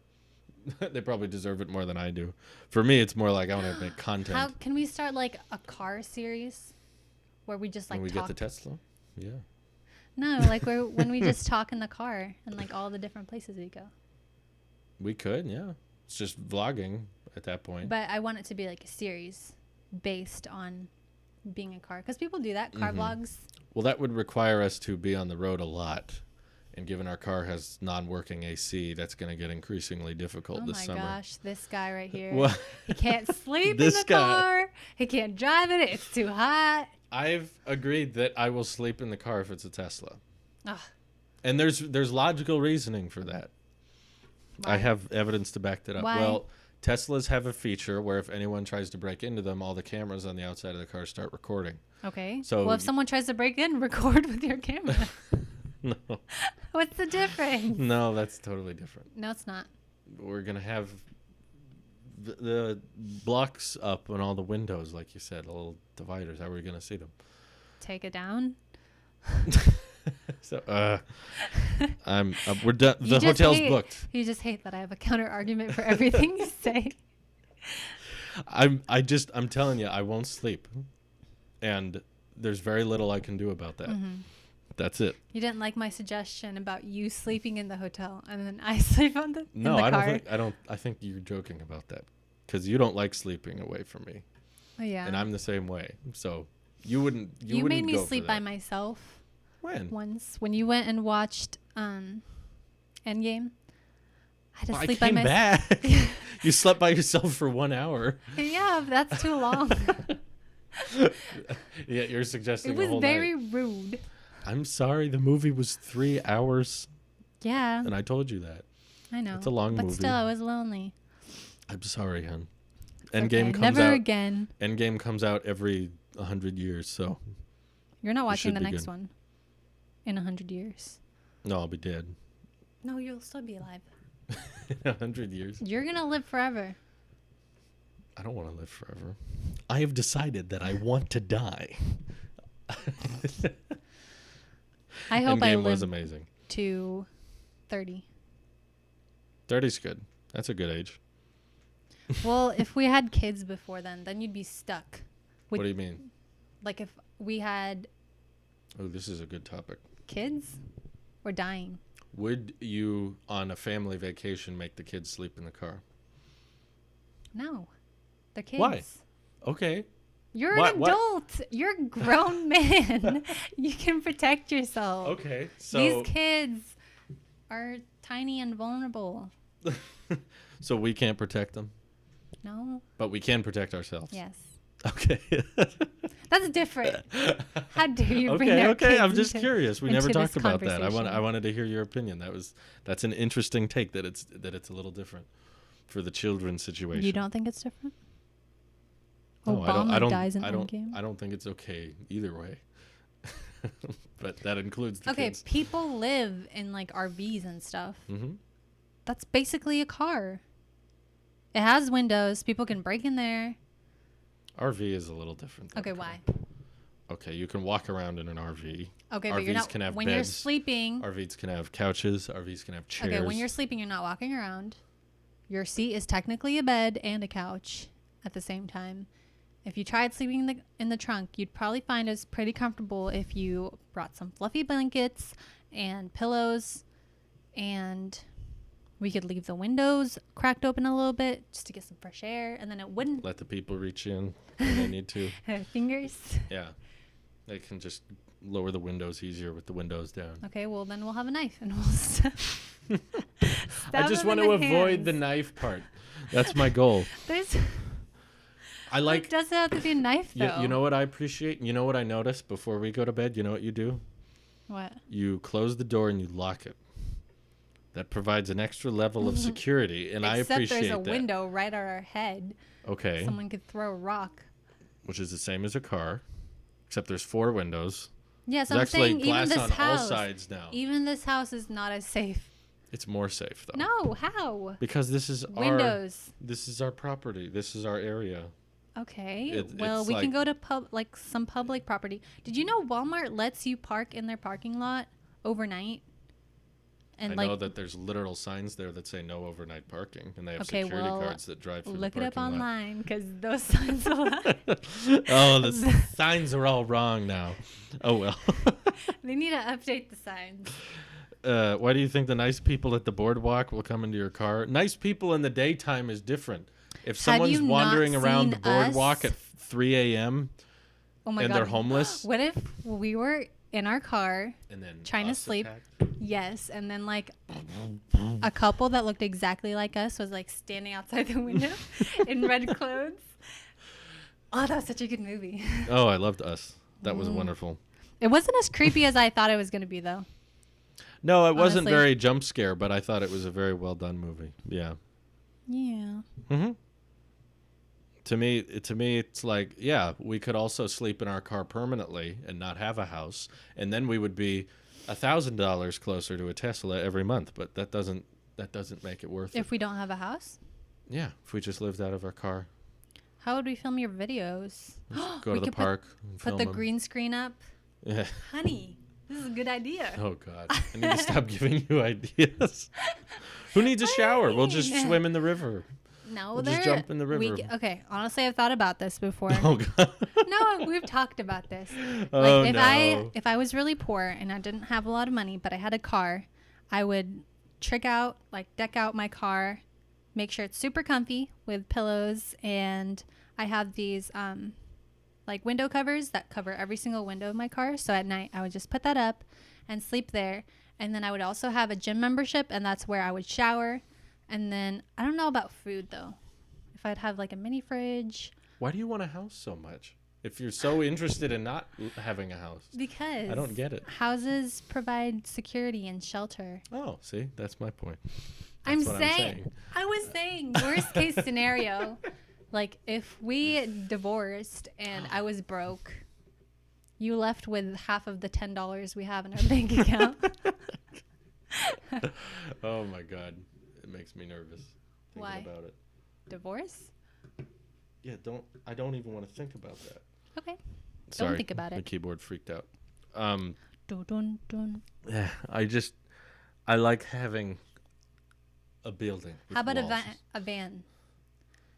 They probably deserve it more than I do. For me, it's more like I want to make content. How can we start like a car series where we just like when we talk? get the Tesla? Yeah. No, like when we just talk in the car and like all the different places we go. We could, yeah. It's just vlogging at that point. But I want it to be like a series based on being a car, because people do that, car vlogs. Well, that would require us to be on the road a lot. And given our car has non-working AC, that's going to get increasingly difficult this summer. Oh my gosh, this guy right here. What? He can't sleep in This the guy. car. He can't drive it. It's too hot. I've agreed that I will sleep in the car if it's a Tesla. Ugh. And there's logical reasoning for that. Why? I have evidence to back that up. Why? Well, Teslas have a feature where if anyone tries to break into them, all the cameras on the outside of the car start recording. Okay. So well, if someone tries to break in, record with your camera. No. What's the difference? No, that's totally different. No, it's not. We're going to have the blocks up on all the windows, like you said, little dividers. How are we going to see them? Take it down. So, we're done. The hotel's booked. You just hate that I have a counter argument for everything you say. I'm telling you, I won't sleep. And there's very little I can do about that. Mm-hmm. That's it. You didn't like my suggestion about you sleeping in the hotel and then I sleep in the car. I think you're joking about that, because you don't like sleeping away from me. Oh, yeah. And I'm the same way. So you wouldn't made me go sleep for by that. myself When? once when you went and watched Endgame. I had to I sleep came by myself. back. You slept by yourself for 1 hour. Yeah, that's too long. Yeah, you're suggesting It was a whole very night. rude. I'm sorry, the movie was 3 hours, Yeah, and I told you that. I know. It's a long but movie. still, I was lonely. I'm sorry, hon. Okay, Endgame comes never out. again. Endgame comes out every 100 years, so You're not watching should the be next good. one in 100 years. no, I'll be dead. No, you'll still be alive. In 100 years. You're gonna live forever. I don't want to live forever. I have decided that I want to die. I hope I Endgame was live amazing. to 30. 30's good. That's a good age. Well, if we had kids before then you'd be stuck. What do you mean? Like if we had Oh, this is a good topic. kids or dying. Would you, on a family vacation, make the kids sleep in the car? No. They're kids. Why? Okay. You're What- an what? adult. You're a grown man. You can protect yourself. Okay. So These kids are tiny and vulnerable. so we can't protect them, No? but we can protect ourselves. Yes. Okay. That's different. How dare you bring Okay. our Okay. kids I'm just into- curious. We never into talked this about that. I conversation. wanted to hear your opinion. That's an interesting take. That it's a little different for the children situation. You don't think it's different? No, Obama dies in I don't. Endgame. I don't think it's okay either way. But that includes the Okay, kids. people live in like RVs and stuff. Mm-hmm. That's basically a car. It has windows. People can break in there. RV is a little different. than Okay, a car. why? Okay, you can walk around in an RV. Okay, but RVs you're not can have when you're beds. sleeping. RVs can have couches. RVs can have chairs. Okay, when you're sleeping, you're not walking around. Your seat is technically a bed and a couch at the same time. If you tried sleeping in the trunk, you'd probably find it's pretty comfortable if you brought some fluffy blankets and pillows and We could leave the windows cracked open a little bit just to get some fresh air, and then it wouldn't. Let the people reach in when they need to. Fingers. Yeah. They can just lower the windows easier with the windows down. Okay, well, then we'll have a knife, and we'll stab I just them want in to the avoid hands. the knife part. That's my goal. I like... It doesn't have to be a knife, though. You know what I appreciate? You know what I notice before we go to bed? You know what you do? What? You close the door and you lock it. That provides an extra level of security, and I appreciate that. Except there's a window right at our head. Okay. Someone could throw a rock. Which is the same as a car, except there's 4 windows. Yes, There's I'm actually saying glass even this on house. all sides now. Even this house is not as safe. It's more safe though. No, how? Because this is Windows. This is our property. This is our area. Okay. Well, we can go to some public property. Did you know Walmart lets you park in their parking lot overnight? And I know that there's literal signs there that say no overnight parking, and they have security cards that drive through the parking lot. Look it up online, because those signs will lie. Oh, the signs are all wrong now. Oh, well. They need to update the signs. Why do you think the nice people at the boardwalk will come into your car? Nice people in the daytime is different. If someone's wandering around the boardwalk at 3 a.m. Oh my and God. they're homeless. What if we were in our car and then trying to sleep? Attacked? Yes, and then like a couple that looked exactly like us was like standing outside the window in red clothes. Oh, that was such a good movie. Oh, I loved Us. That was wonderful. It wasn't as creepy as I thought it was going to be, though. No, it wasn't Honestly. very jump scare, but I thought it was a very well done movie. Yeah. Yeah. Mm-hmm. To me, it's like, yeah, we could also sleep in our car permanently and not have a house, and then we would be $1,000 closer to a Tesla every month. But that doesn't make it worth it. If we don't have a house? Yeah, if we just lived out of our car. How would we film your videos? Go to the park. And Put film the 'em. green screen up. Yeah. Honey, this is a good idea. Oh God, I need to stop giving you ideas. Who needs a shower? We'll just swim in the river. No, We'll just jump in the river. Okay, honestly, I've thought about this before. Oh God. No, we've talked about this. Oh Like no. if I was really poor and I didn't have a lot of money, but I had a car, I would deck out my car, make sure it's super comfy with pillows, and I have these like window covers that cover every single window of my car. So at night I would just put that up and sleep there. And then I would also have a gym membership, and that's where I would shower. And then I don't know about food though. If I'd have like a mini fridge. Why do you want a house so much? If you're so interested in not having a house. Because I don't get it. Houses provide security and shelter. Oh, see, that's my point. I'm That's what saying, I was saying, worst case scenario, like if we divorced and I was broke, you left with half of the $10 we have in our bank account. Oh my God, it makes me nervous thinking Why? about it. Divorce? Yeah, I don't even want to think about that. Okay. Sorry, Don't think about the it. keyboard freaked out. Dun, dun, dun. I like having a building. With How about walls. a van?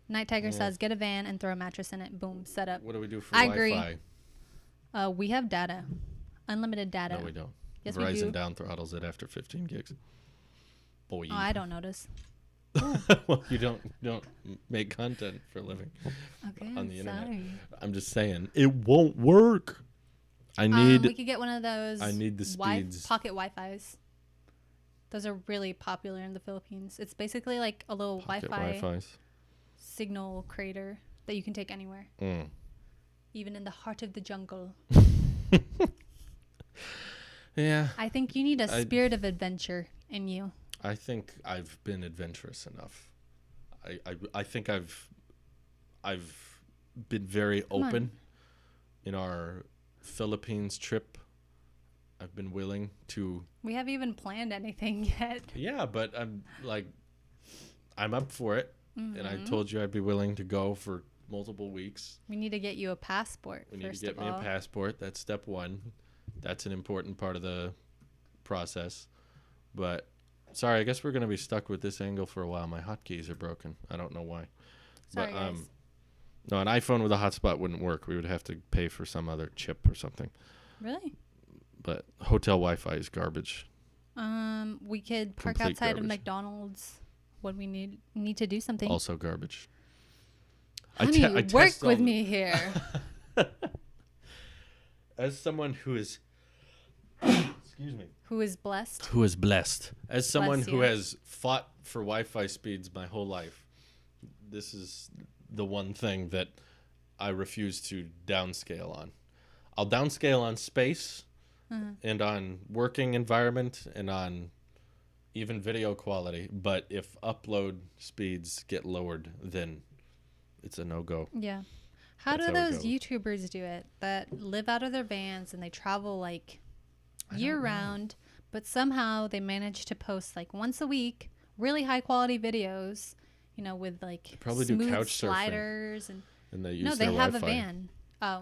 Night Tiger says, get a van and throw a mattress in it. Boom, set up. What do we do for I Wi-Fi? agree. We have data. Unlimited data. No, we don't. Yes, we Verizon do. down throttles it after 15 gigs. Boy. Oh, I don't notice. Well, you don't make content for a living Okay, on the internet. sorry. I'm just saying it won't work. I need. We could get one of those. I need the speeds. Pocket Wi-Fi's. Those are really popular in the Philippines. It's basically like a little pocket Wi-Fi Wi-Fi's. signal crater that you can take anywhere, even in the heart of the jungle. Yeah. I think you need a spirit of adventure in you. I think I've been adventurous enough. I think I've been very open in our Philippines trip. I've been willing to. We haven't even planned anything yet. Yeah, but I'm up for it, and I told you I'd be willing to go for multiple weeks. We need to get you a passport. We need to get me a passport. That's step one. That's an important part of the process. But sorry, I guess we're going to be stuck with this angle for a while. My hotkeys are broken. I don't know why. Sorry, guys. No, an iPhone with a hotspot wouldn't work. We would have to pay for some other chip or something. Really? But hotel Wi-Fi is garbage. We could park Complete outside garbage. of McDonald's when we need to do something. Also garbage. Honey, I work test with all- me here. As someone who is, excuse me, Who is blessed? who is blessed, as someone Bless who you. has fought for Wi-Fi speeds my whole life, this is the one thing that I refuse to downscale on. I'll downscale on space and on working environment and on even video quality, but if upload speeds get lowered, then it's a no-go. Yeah. How That's do how it those goes. YouTubers do it that live out of their vans and they travel like year round, but somehow they manage to post like once a week really high quality videos, you know, with like probably do smooth couch surfing. sliders and And they use no, their they have Wi-Fi. a van. Oh,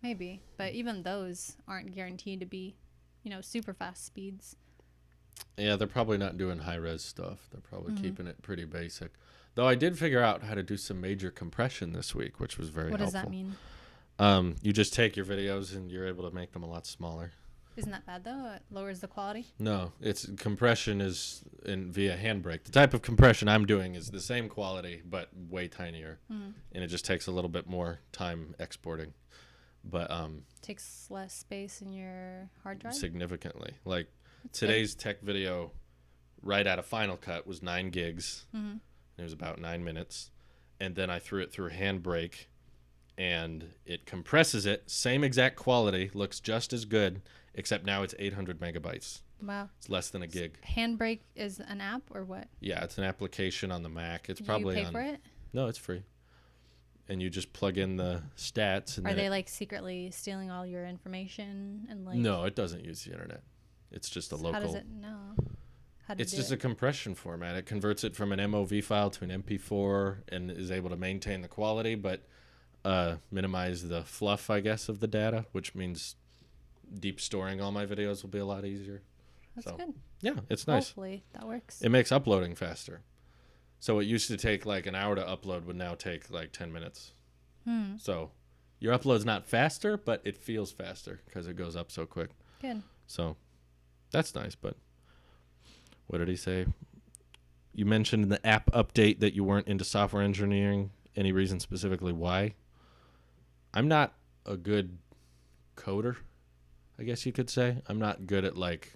maybe, but even those aren't guaranteed to be, you know, super fast speeds. Yeah, they're probably not doing high-res stuff. They're probably keeping it pretty basic. Though I did figure out how to do some major compression this week, which was very What helpful. does that mean? You just take your videos and you're able to make them a lot smaller. Isn't that bad though? It lowers the quality. No, it's compression is via handbrake. The type of compression I'm doing is the same quality but way tinier, and it just takes a little bit more time exporting. But Takes less space in your hard drive. significantly. Like That's today's tech video, right out of Final Cut, was 9 gigs. Mm-hmm. It was about 9 minutes, and then I threw it through handbrake, and it compresses it. Same exact quality, looks just as good, except now it's 800 megabytes. Wow. It's less than a gig. Handbrake is an app or what? Yeah, it's an application on the Mac. It's Do probably you pay on. for it? No, it's free. And you just plug in the stats. And Are then they like secretly stealing all your information and like? No, it doesn't use the internet. It's just a So local. How does it know? How to It's do just it? a compression format. It converts it from an MOV file to an MP4 and is able to maintain the quality, but minimize the fluff, I guess, of the data, which means deep storing all my videos will be a lot easier. That's so, good. Yeah, it's nice. Hopefully that works. It makes uploading faster. So it used to take like an hour to upload would now take like 10 minutes. So your upload's not faster, but it feels faster because it goes up so quick. Good. So that's nice. But what did he say? You mentioned in the app update that you weren't into software engineering. Any reason specifically why? I'm not a good coder, I guess you could say. I'm not good at like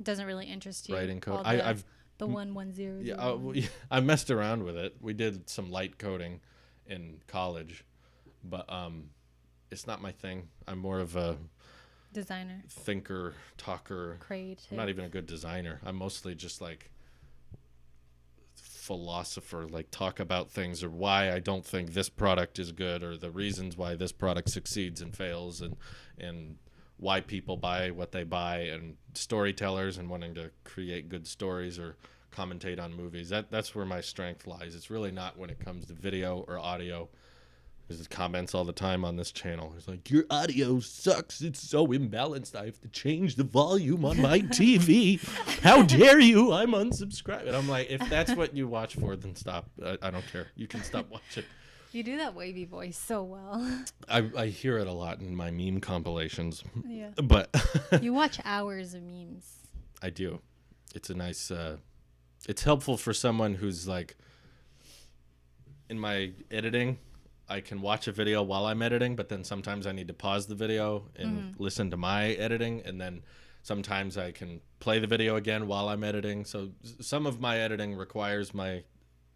It doesn't really interest you. writing code. all I've the 110. yeah, I messed around with it. We did some light coding in college, but it's not my thing. I'm more of a Designer. thinker, talker. Creative. I'm not even a good designer. I'm mostly just like philosopher, like talk about things or why I don't think this product is good or the reasons why this product succeeds and fails and why people buy what they buy and storytellers and wanting to create good stories or commentate on movies. That's where my strength lies. It's really not when it comes to video or audio. There's comments all the time on this channel. It's like, your audio sucks. It's so imbalanced. I have to change the volume on my TV. How dare you? I'm unsubscribed. And I'm like, if that's what you watch for, then stop. I don't care. You can stop watching. You do that wavy voice so well. I hear it a lot in my meme compilations. Yeah. But You watch hours of memes. I do. It's a nice, it's helpful for someone who's like, in my editing, I can watch a video while I'm editing, but then sometimes I need to pause the video and listen to my editing, and then sometimes I can play the video again while I'm editing. So some of my editing requires my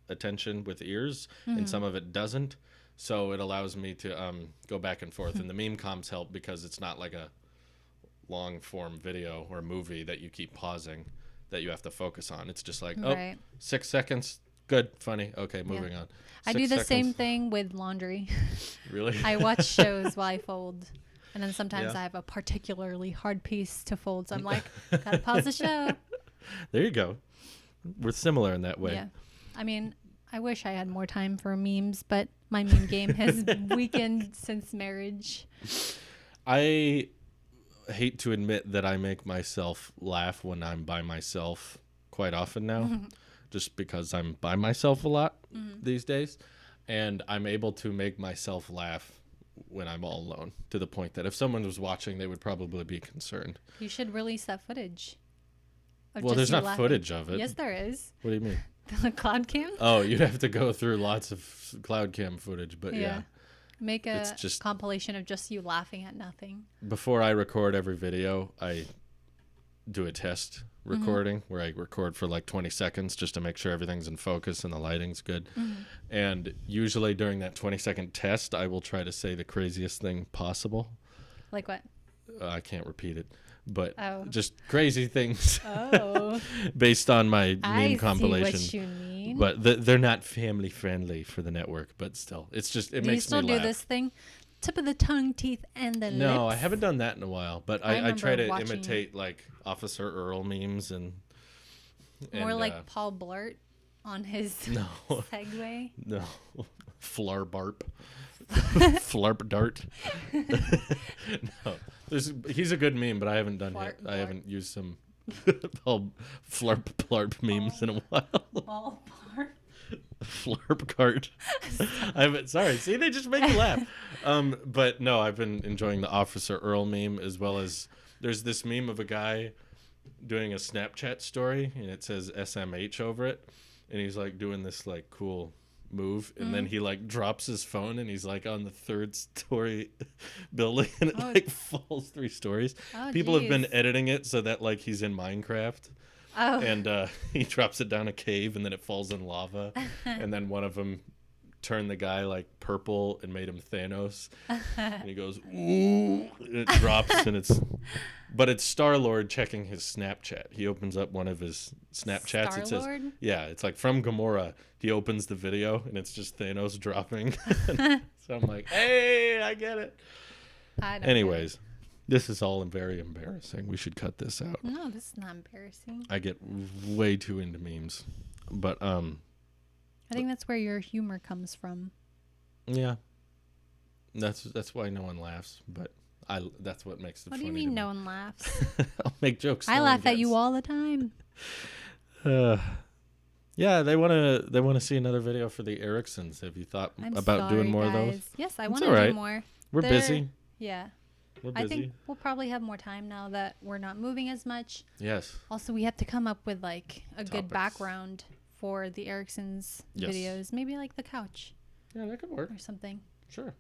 attention with ears, and some of it doesn't. So it allows me to go back and forth. And the meme comps help because it's not like a long form video or movie that you keep pausing that you have to focus on. It's just like, Right. 6 seconds. Good, funny. Okay, moving on. I 6 do the same seconds. thing with laundry. Really? I watch shows while I fold. And then sometimes Yeah. I have a particularly hard piece to fold. So I'm like, gotta pause the show. There you go. We're similar in that way. Yeah. I mean, I wish I had more time for memes, but my meme game has weakened since marriage. I hate to admit that I make myself laugh when I'm by myself quite often now, just because I'm by myself a lot these days. And I'm able to make myself laugh when I'm all alone, to the point that if someone was watching, they would probably be concerned. You should release that footage. of Well, just there's you not laughing. footage of it. Yes, there is. What do you mean? The cloud cam. Oh, you'd have to go through lots of cloud cam footage, but yeah. Make a It's just- compilation of just you laughing at nothing. Before I record every video, I do a test recording where I record for like 20 seconds just to make sure everything's in focus and the lighting's good. And usually during that 20-second test, I will try to say the craziest thing possible. Like what? I can't repeat it, but Oh. just crazy things Oh. based on my meme I compilation. see what you mean. But they're not family friendly for the network, but still, it's just, it do you makes still me do laugh. this thing? Tip of the tongue, teeth, and the lips? No, I haven't done that in a while, but I remember try to watching- imitate like Officer Earl memes and More like Paul Blart on his no, Segway. no, Flarbarp, Flarp Dart. No, he's a good meme, but I haven't done Flarp it. I Dart. haven't used some Paul Flarp Plarp memes in a while. Paul Blart. Flarp cart. I haven't. Sorry. See, they just make me laugh. But no, I've been enjoying the Officer Earl meme, as well as there's this meme of a guy doing a Snapchat story, and it says SMH over it, and he's like doing this like cool move, and then he like drops his phone, and he's like on the 3rd story building, and it like falls 3 stories. Oh, People have been geez. editing it so that like he's in Minecraft. Oh. And he drops it down a cave, and then it falls in lava. And then one of them turned the guy like purple and made him Thanos. And he goes, ooh, and it drops, and it's Star-Lord checking his Snapchat. He opens up one of his Snapchats. It says, Star-Lord? yeah, it's like from Gamora. He opens the video, and it's just Thanos dropping. So I'm like, hey, I get it. I don't Anyways. This is all very embarrassing. We should cut this out. No, this is not embarrassing. I get way too into memes. But I think that's where your humor comes from. yeah. That's why no one laughs, but that's what makes it What funny. do you mean no one laughs? I'll make jokes. I laugh at you all the time. Yeah, they want to see another video for the Ericssons. Have you thought I'm about doing sorry, more of those? guys. Yes, I It's want to all right. do more. We're They're- busy. Yeah. We're I busy. think we'll probably have more time now that we're not moving as much. Yes. Also, we have to come up with like a good Topics. background for the Ericssons Yes. videos. Maybe like the couch Yeah, that could work. or something. Sure.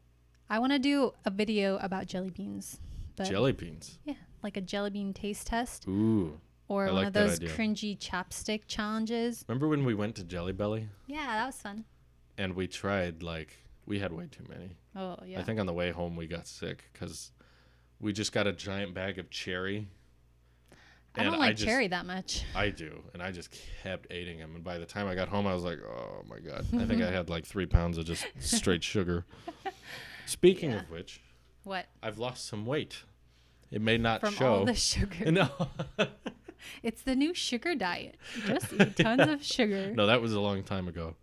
I want to do a video about jelly beans. But Jelly beans. yeah, like a jelly bean taste test Ooh. or I one like of that those idea. cringy chapstick challenges. Remember when we went to Jelly Belly Yeah, that was fun. and we tried we had way too many. Oh, yeah. I think on the way home we got sick because we just got a giant bag of cherry. I don't and like cherry that much. I do, and I just kept eating them. And by the time I got home, I was like, "Oh my god!" I think I had like 3 pounds of just straight sugar. Speaking Yeah. of which, What? I've lost some weight. It may not From show. all the sugar. No, It's the new sugar diet. Just eat tons of sugar. no, that was a long time ago.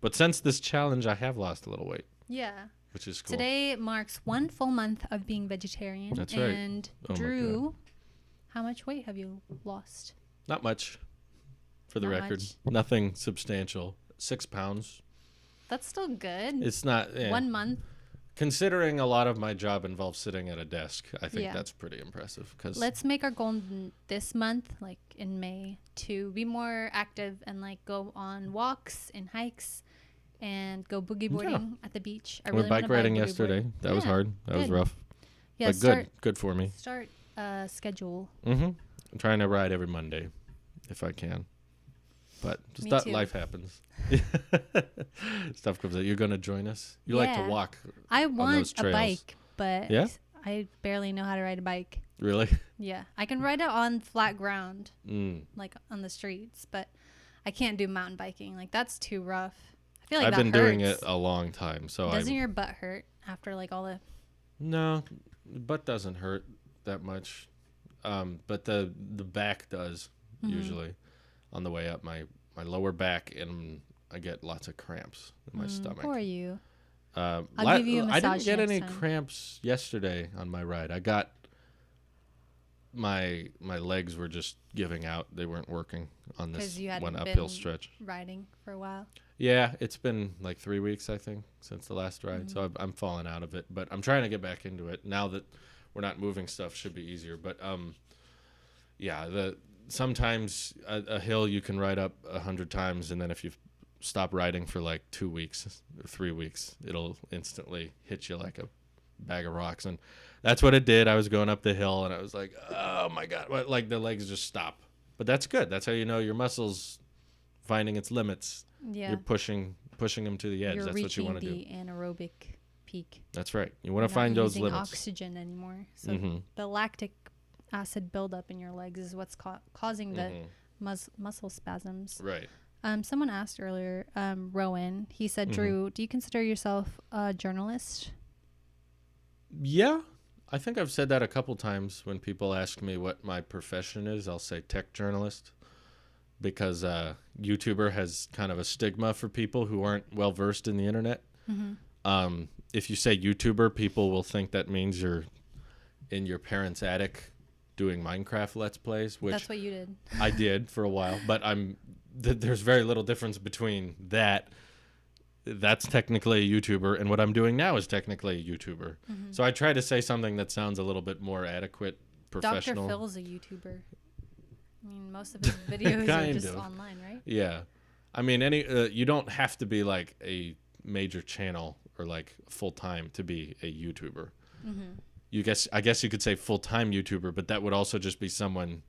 But since this challenge, I have lost a little weight, Yeah. which is cool. Today marks 1 full month of being vegetarian. That's right. And Oh my Drew, how much weight have you lost? Not much, for the Not record. much. Nothing substantial. 6 pounds. That's still good. It's not. 1 month. Considering a lot of my job involves sitting at a desk, I think Yeah. that's pretty impressive. Cause Let's make our goal this month, like in May, to be more active and like go on walks and hikes and go boogie boarding at the beach. I we went bike wanna riding boogie yesterday. board. That was Yeah, hard. That was good. rough. Yeah, But good for me. Start schedule. Mm-hmm. I'm trying to ride every Monday, if I can. But just Me that too. life happens. Stuff comes out. You're gonna join us. You like to Yeah. walk, I those want a trails. bike, but Yeah? I barely know how to ride a bike. really? Yeah, I can ride it on flat ground, Mm. like on the streets, but I can't do mountain biking. Like that's too rough. I feel like I've that been doing hurts. it a long time, so Doesn't your butt hurt after like all the? no, butt doesn't hurt that much, but the back does Mm-hmm. usually. On the way up, my lower back, and I get lots of cramps in my stomach. Poor you. I'll give you a I didn't massage get next any time. cramps yesterday on my ride. I got my legs were just giving out. They weren't working on this 'Cause you hadn't one uphill been- stretch. Riding for a while. Yeah, it's been like 3 weeks, I think, since the last ride. Mm-hmm. So I'm falling out of it, but I'm trying to get back into it now that we're not moving stuff. Should be easier, but yeah, sometimes a hill you can ride up 100 times, and then if you stop riding for like 2 weeks, 3 weeks, it'll instantly hit you like a bag of rocks. And that's what it did. I was going up the hill, and I was like, oh my God, like the legs just stop. But that's good. That's how you know your muscles finding its limits. Yeah. You're pushing them to the edge. You're that's what you want to do. reaching the anaerobic peak. That's right. You want to find those using limits. Oxygen anymore. So the lactic acid buildup in your legs is what's causing the muscle spasms. Right. Someone asked earlier, Rowan. He said, "Drew, do you consider yourself a journalist?" Yeah. I think I've said that a couple times when people ask me what my profession is. I'll say tech journalist, because YouTuber has kind of a stigma for people who aren't well versed in the internet. If you say YouTuber, people will think that means you're in your parents' attic doing Minecraft Let's Plays, which That's what you did. I did for a while, but there's very little difference between that. That's technically a YouTuber, and what I'm doing now is technically a YouTuber. So I try to say something that sounds a little bit more adequate, professional. Dr. Phil's a YouTuber. I mean, most of his videos are just online, right? Yeah. I mean, you don't have to be like a major channel or like full-time to be a YouTuber. I guess you could say full-time YouTuber, but that would also just be someone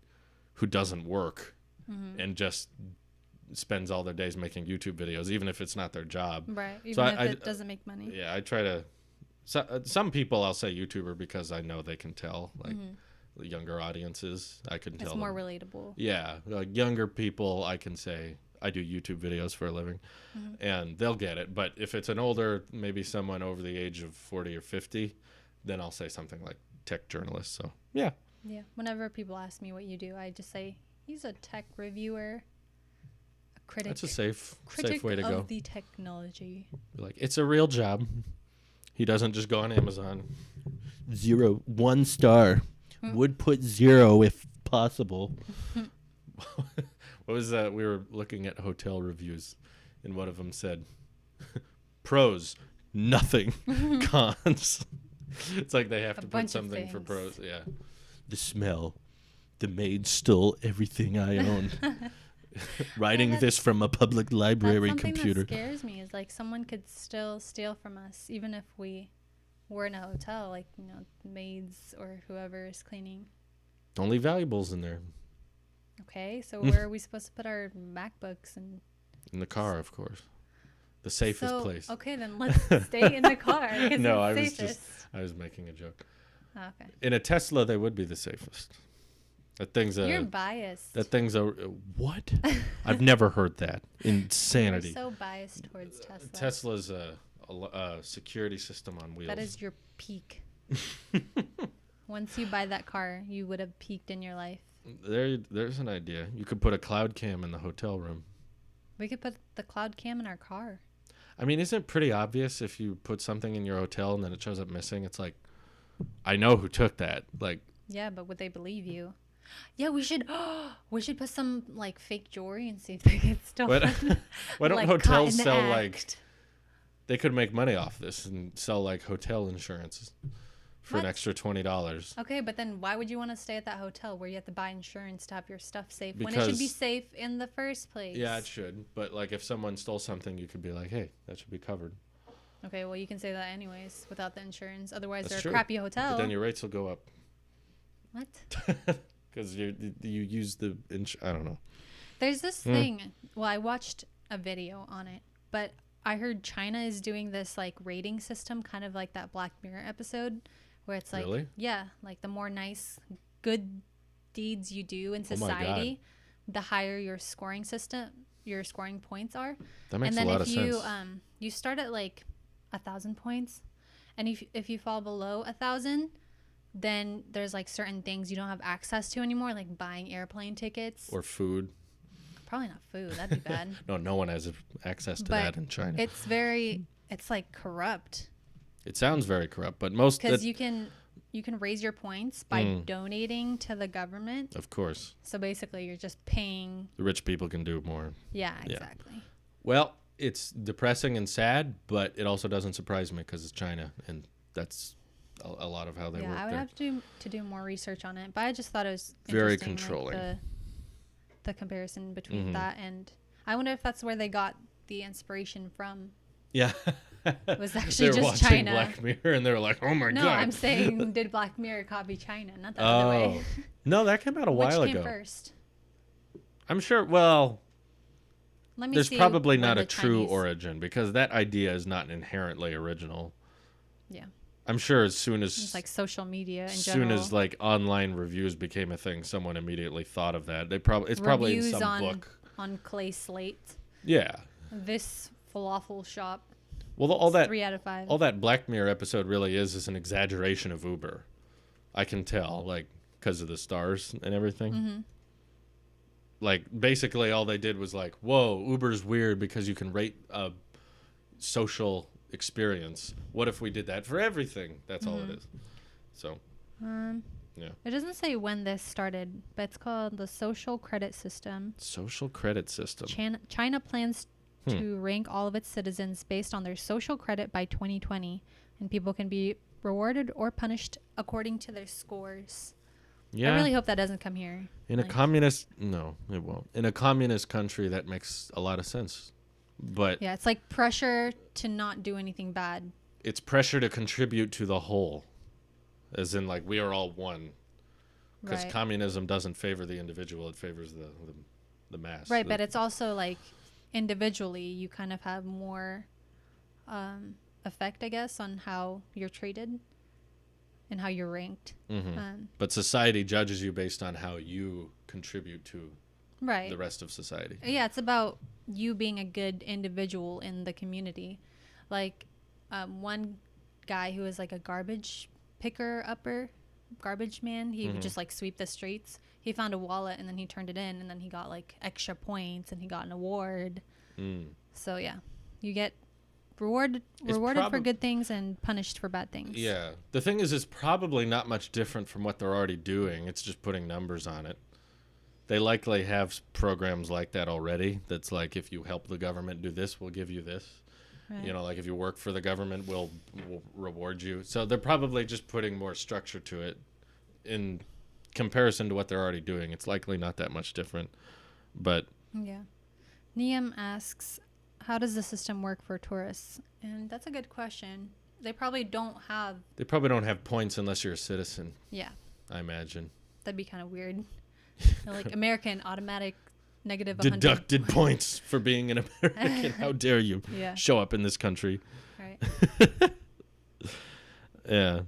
who doesn't work and just spends all their days making YouTube videos, even if it's not their job. Right. Even if it doesn't make money. Yeah, I try to. Some people I'll say YouTuber because I know they can tell, like the younger audiences. I can tell. It's more relatable. Yeah, like younger people, I can say I do YouTube videos for a living, and they'll get it. But if it's an older, maybe someone over the age of 40 or 50, then I'll say something like tech journalist. So yeah. Yeah. Whenever people ask me what you do, I just say he's a tech reviewer. Critic. That's a safe way to go. Of the technology. Like, it's a real job. He doesn't just go on Amazon. 1 star. Would put 0 if possible. What was that? We were looking at hotel reviews, and one of them said, pros, nothing. Cons. It's like they have to put something for pros. Yeah. The smell. The maid stole everything I own. Writing this from a public library computer. That scares me is like someone could still steal from us, even if we were in a hotel, like, you know, maids or whoever is cleaning. Don't leave valuables in there. Okay, so where are we supposed to put our MacBooks? And in the car, of course. The safest place. Okay, then let's stay in the car. No, I was making a joke. Oh, okay. In a Tesla, they would be the safest. That thing's You're biased. That thing's what? I've never heard that. Insanity. You're so biased towards Tesla. Tesla's a security system on wheels. That is your peak. Once you buy that car, you would have peaked in your life. There's an idea. You could put a cloud cam in the hotel room. We could put the cloud cam in our car. I mean, isn't it pretty obvious if you put something in your hotel and then it shows up missing? It's like, I know who took that. Like. Yeah, but would they believe you? Yeah, we should put some like fake jewelry and see if they get stolen. Why don't like hotels sell like? They could make money off this and sell like hotel insurance for an extra $20. Okay, but then why would you want to stay at that hotel where you have to buy insurance to have your stuff safe when it should be safe in the first place? Yeah, it should. But like if someone stole something, you could be like, hey, that should be covered. Okay, well you can say that anyways without the insurance. Otherwise, That's they're a crappy hotel. But then your rates will go up. What? Because you use the I don't know. There's this thing. Well, I watched a video on it, but I heard China is doing this like rating system, kind of like that Black Mirror episode, where it's like, yeah, like the more nice, good deeds you do in society, the higher your scoring points are. That makes a lot of sense. And then if you start at like 1,000 points, and if you fall below 1,000. Then there's like certain things you don't have access to anymore, like buying airplane tickets. Or food. Probably not food. That'd be bad. No one has access to that in China. It's like corrupt. It sounds very corrupt, but most... Because you can raise your points by donating to the government. Of course. So basically you're just paying... The rich people can do more. Yeah, exactly. Well, it's depressing and sad, but it also doesn't surprise me because it's China, and that's... a lot of how they work. Yeah, I would have to do more research on it, but I just thought it was very controlling. Like the comparison between that and I wonder if that's where they got the inspiration from. Yeah. It was actually They're just watching China. Black Mirror and they're like, oh my No, God. I'm saying did Black Mirror copy China, not the other way. No, that came out a while Which ago. came first? I'm sure, well, Let me there's see probably when not the a true Chinese- origin because that idea is not inherently original. Yeah. I'm sure as soon as It's like social media in soon general. as like online reviews became a thing, someone immediately thought of that. It's probably in Reviews some on, book. on clay slate. Yeah. This falafel shop. Well, all that 3 out of 5. all that Black Mirror episode really is an exaggeration of Uber. I can tell, like, because of the stars and everything. Mm-hmm. Like, basically, all they did was like, "Whoa, Uber's weird because you can rate a social experience. What if we did that for everything?" That's all it is. So, yeah. It doesn't say when this started, but it's called the social credit system. Social credit system. China plans to rank all of its citizens based on their social credit by 2020, and people can be rewarded or punished according to their scores. Yeah. I really hope that doesn't come here. In a communist, no, it won't. In a communist country, that makes a lot of sense. But Yeah, it's like pressure to not do anything bad. it's pressure to contribute to the whole, as in like we are all one. Because Right. communism doesn't favor the individual; it favors the mass. Right, but it's also like individually, you kind of have more effect, I guess, on how you're treated and how you're ranked. But society judges you based on how you contribute to Right. the rest of society. Yeah, it's about you being a good individual in the community. Like one guy who was like a garbage garbage man, he would just like sweep the streets. He found a wallet and then he turned it in and then he got like extra points and he got an award. So yeah, you get rewarded for good things and punished for bad things. Yeah. The thing is, it's probably not much different from what they're already doing. It's just putting numbers on it. They likely have programs like that already. That's like, if you help the government do this, we'll give you this. Right. You know, like if you work for the government, we'll reward you. So they're probably just putting more structure to it in comparison to what they're already doing. It's likely not that much different. But Yeah. Niam asks, how does the system work for tourists? And that's a good question. They probably don't have. they probably don't have points unless you're a citizen, Yeah, I imagine. that'd be kind of weird. Like American automatic negative 100. Deducted points for being an American. How dare you Yeah. show up in this country? Right. Yeah.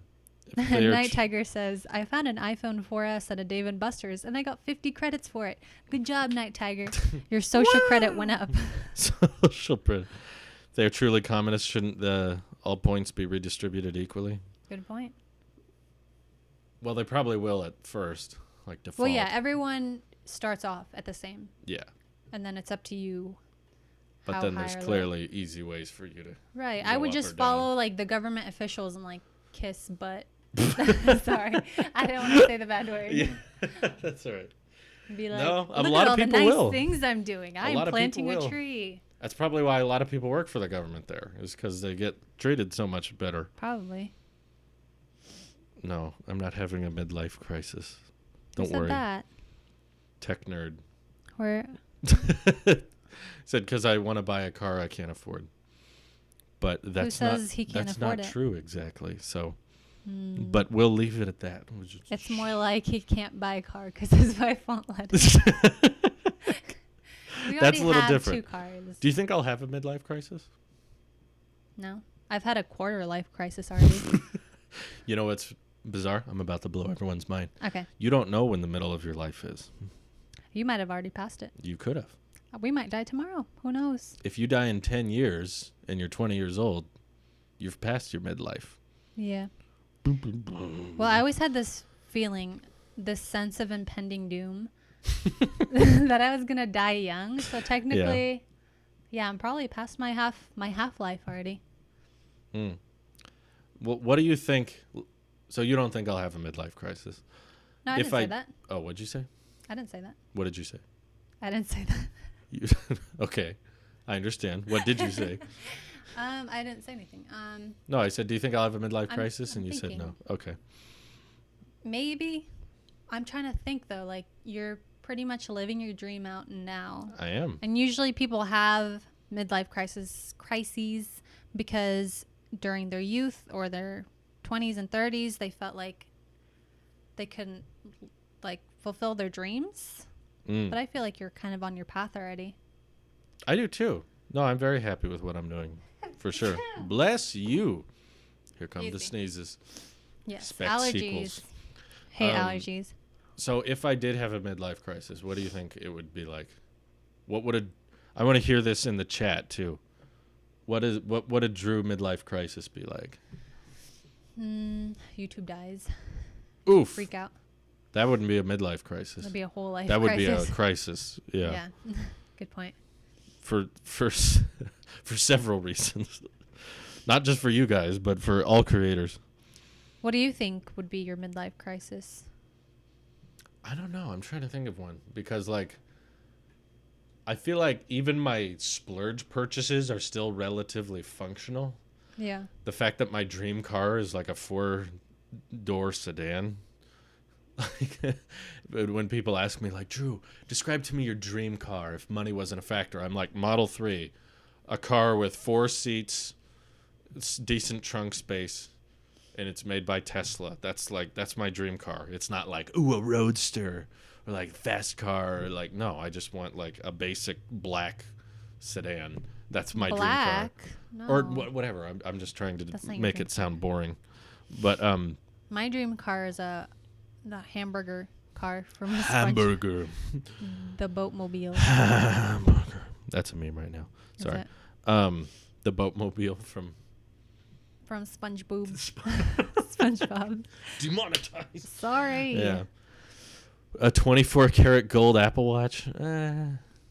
If they are Night Tiger says, I found an iPhone 4S at a Dave & Buster's and I got 50 credits for it. Good job, Night Tiger. Your social credit went up. social credit. If they're truly communists, shouldn't all points be redistributed equally? Good point. Well, they probably will at first, like default. Well, yeah, everyone starts off at the same. Yeah. And then it's up to you. But how then high there's or low. clearly easy ways for you to. Right. go I would up just or follow down. like the government officials and like kiss butt. Sorry. I don't want to say the bad word. Yeah, that's all right. Be like, No, a look lot at of all the people nice will. things I'm doing. lot I'm of people planting a will. tree. That's probably why a lot of people work for the government there, is because they get treated so much better. Probably. No, I'm not having a midlife crisis. Who Don't said worry. that? Tech nerd. Where Said because I want to buy a car I can't afford. But that's says not, he can't that's afford not it? true exactly. So, but we'll leave it at that. We'll just- it's more like he can't buy a car because his wife won't let him. We That's already a little have different. 2 cars. Do you think I'll have a midlife crisis? No, I've had a quarter life crisis already. You know what's bizarre? I'm about to blow everyone's mind. Okay, You don't know when the middle of your life is. you might have already passed it. You could have. We might die tomorrow. Who knows? If you die in 10 years and you're 20 years old, you've passed your midlife. Yeah. Well, I always had this feeling, this sense of impending doom, that I was gonna die young. So technically, yeah, I'm probably past my half life already. Well, what do you think? So you don't think I'll have a midlife crisis? No, I didn't say that. Oh, what'd you say? I didn't say that. What did you say? I didn't say that. You, okay, I understand. What did you say? I didn't say anything. No, I said, do you think I'll have a midlife crisis? I'm And you said thinking. no. Okay. Maybe. I'm trying to think though. Like you're pretty much living your dream out now. I am. And usually people have midlife crises because during their youth or their 20s and 30s, they felt like they couldn't like fulfill their dreams. But I feel like you're kind of on your path already. I do too. No, I'm very happy with what I'm doing, for sure. Bless you. Here come the sneezes. Yes, Spectacles. allergies. Hate allergies. So if I did have a midlife crisis, what do you think it would be like? I want to hear this in the chat too. What would a Drew midlife crisis be like? YouTube dies. Oof. Freak out. That wouldn't be a midlife crisis. That'd be a whole life That would crisis. be a crisis. Yeah. Yeah. Good point. For several reasons. Not just for you guys, but for all creators. What do you think would be your midlife crisis? I don't know. I'm trying to think of one because like I feel like even my splurge purchases are still relatively functional. Yeah. The fact that my dream car is like a 4-door sedan. Like when people ask me like, Drew, describe to me your dream car if money wasn't a factor. I'm like, Model 3, a car with 4 seats, decent trunk space, and it's made by Tesla. That's my dream car. It's not like, ooh, a roadster or like fast car or like, no, I just want like a basic black sedan. That's my dream car. No. Or whatever. I'm just trying to make it sound boring. But my dream car is the hamburger car from hamburger. The Boatmobile. Hamburger. That's a meme right now. Sorry. The Boatmobile from SpongeBob. SpongeBob. Demonetized. Sorry. Yeah. A 24 karat gold Apple Watch.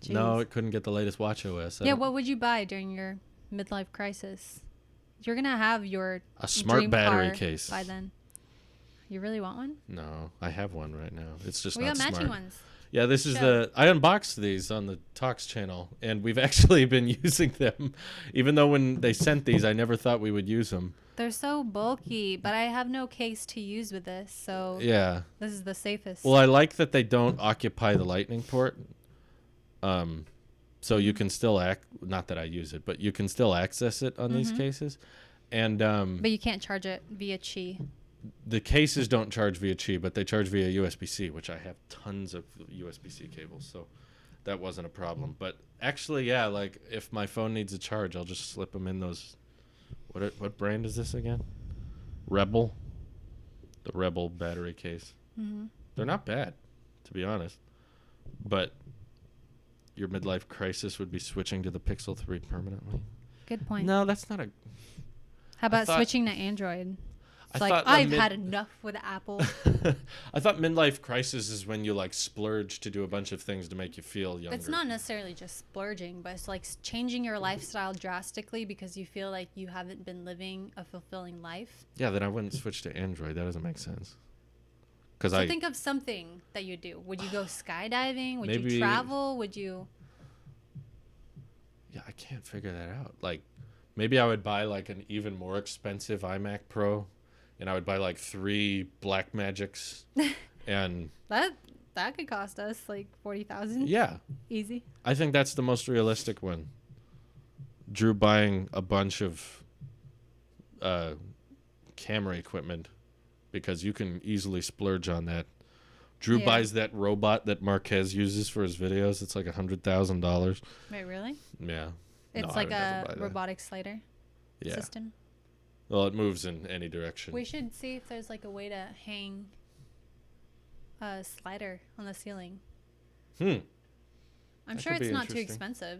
No, it couldn't get the latest watch OS. Yeah, what would you buy during your midlife crisis? You're gonna have a smart dream battery car case by then. You really want one? No, I have one right now. It's just we not got smart. matching ones. Yeah, this is I unboxed these on the Talks channel, and we've actually been using them, even though when they sent these, I never thought we would use them. They're so bulky, but I have no case to use with this, so yeah, this is the safest. Well, I like that they don't occupy the lightning port, so you can still not that I use it, but you can still access it on these cases, and but you can't charge it via Qi. The cases don't charge via Qi, but they charge via USB-C, which I have tons of USB-C cables, so that wasn't a problem. But actually, yeah, like if my phone needs a charge, I'll just slip them in those. What brand is this again? Rebel. The Rebel battery case. Mm-hmm. They're not bad, to be honest. But your midlife crisis would be switching to the Pixel 3 permanently. Good point. No, that's not a... How about switching to Android? It's like, I've had enough with Apple. I thought midlife crisis is when you like splurge to do a bunch of things to make you feel younger. It's not necessarily just splurging, but it's like changing your lifestyle drastically because you feel like you haven't been living a fulfilling life. Yeah, then I wouldn't switch to Android. That doesn't make sense. So think of something that you do. Would you go skydiving? Would you travel? Would you... Yeah, I can't figure that out. Like, maybe I would buy like an even more expensive iMac Pro. And I would buy like 3 Black Magics, and that could cost us like $40,000. Yeah, easy. I think that's the most realistic one. Drew buying a bunch of camera equipment because you can easily splurge on that. Drew buys that robot that Marquez uses for his videos. It's like $100,000. Wait, really? Yeah. It's like a robotic slider system. Well, it moves in any direction. We should see if there's like a way to hang a slider on the ceiling. I'm sure it's not too expensive.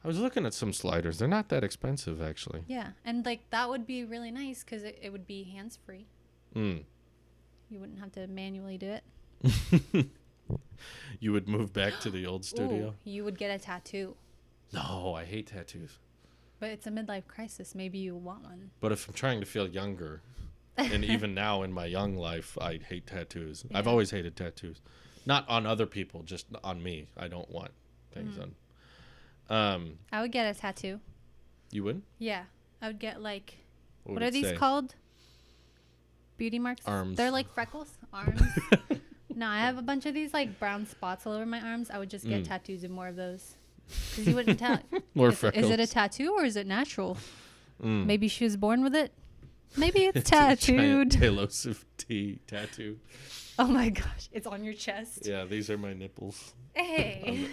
I was looking at some sliders. They're not that expensive, actually. Yeah, and like that would be really nice because it would be hands-free. You wouldn't have to manually do it. You would move back to the old studio? Ooh, you would get a tattoo. No, I hate tattoos. But it's a midlife crisis. Maybe you want one. But if I'm trying to feel younger, and even now in my young life, I hate tattoos. Yeah. I've always hated tattoos. Not on other people, just on me. I don't want things on. I would get a tattoo. You would? Yeah. I would get like, what are these called? Beauty marks? Arms. They're like freckles. Arms. No, I have a bunch of these like brown spots all over my arms. I would just get tattoos and more of those. Because you wouldn't tell. More is freckles. it a tattoo or is it natural? Mm. Maybe she was born with it. Maybe it's A giant tattooed. Tailosive T tattoo. Oh my gosh, it's on your chest. Yeah, these are my nipples. Hey.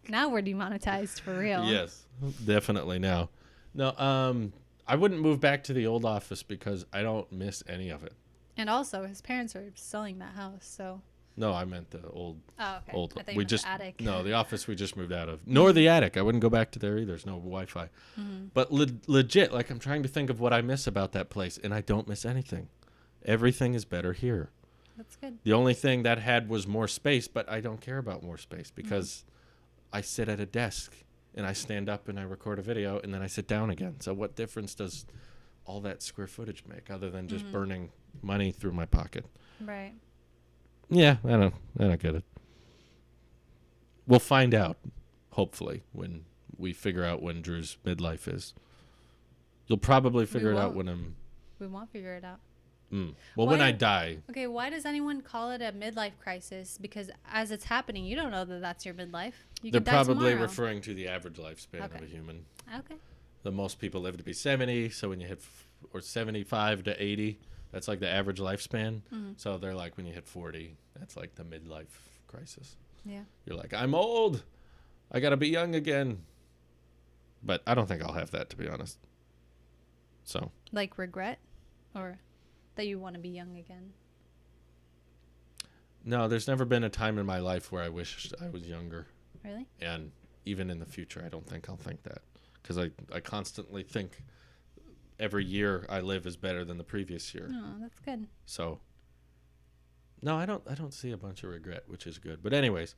Now we're demonetized for real. Yes, definitely now. No, I wouldn't move back to the old office because I don't miss any of it. And also, his parents are selling that house, so. No, I meant the old. Oh, okay. Old. I thought you We meant just the attic. no, the office we just moved out of, nor the attic. I wouldn't go back to there either. There's no Wi-Fi. Mm-hmm. But legit, like I'm trying to think of what I miss about that place, and I don't miss anything. Everything is better here. That's good. The only thing that had was more space, but I don't care about more space because I sit at a desk and I stand up and I record a video and then I sit down again. So what difference does all that square footage make other than just burning money through my pocket? Right. Yeah, I don't get it. We'll find out, hopefully, when we figure out when Drew's midlife is. You'll probably figure it out when We won't figure it out. Well, Why when I do- die. Okay, why does anyone call it a midlife crisis? Because as it's happening, you don't know that that's your midlife. You They're could die probably tomorrow. referring to the average lifespan of Okay. a human. Okay. The most people live to be 70, so when you hit or 75 to 80, that's like the average lifespan. So they're like when you hit 40, that's like the midlife crisis. Yeah. You're like, I'm old. I got to be young again. But I don't think I'll have that, to be honest. So, Like regret? Or that you want to be young again? no, there's never been a time in my life where I wish I was younger. Really? And even in the future, I don't think I'll think that. Because I constantly think every year I live is better than the previous year. Oh, that's good. So, no, I don't see a bunch of regret, which is good. But anyways,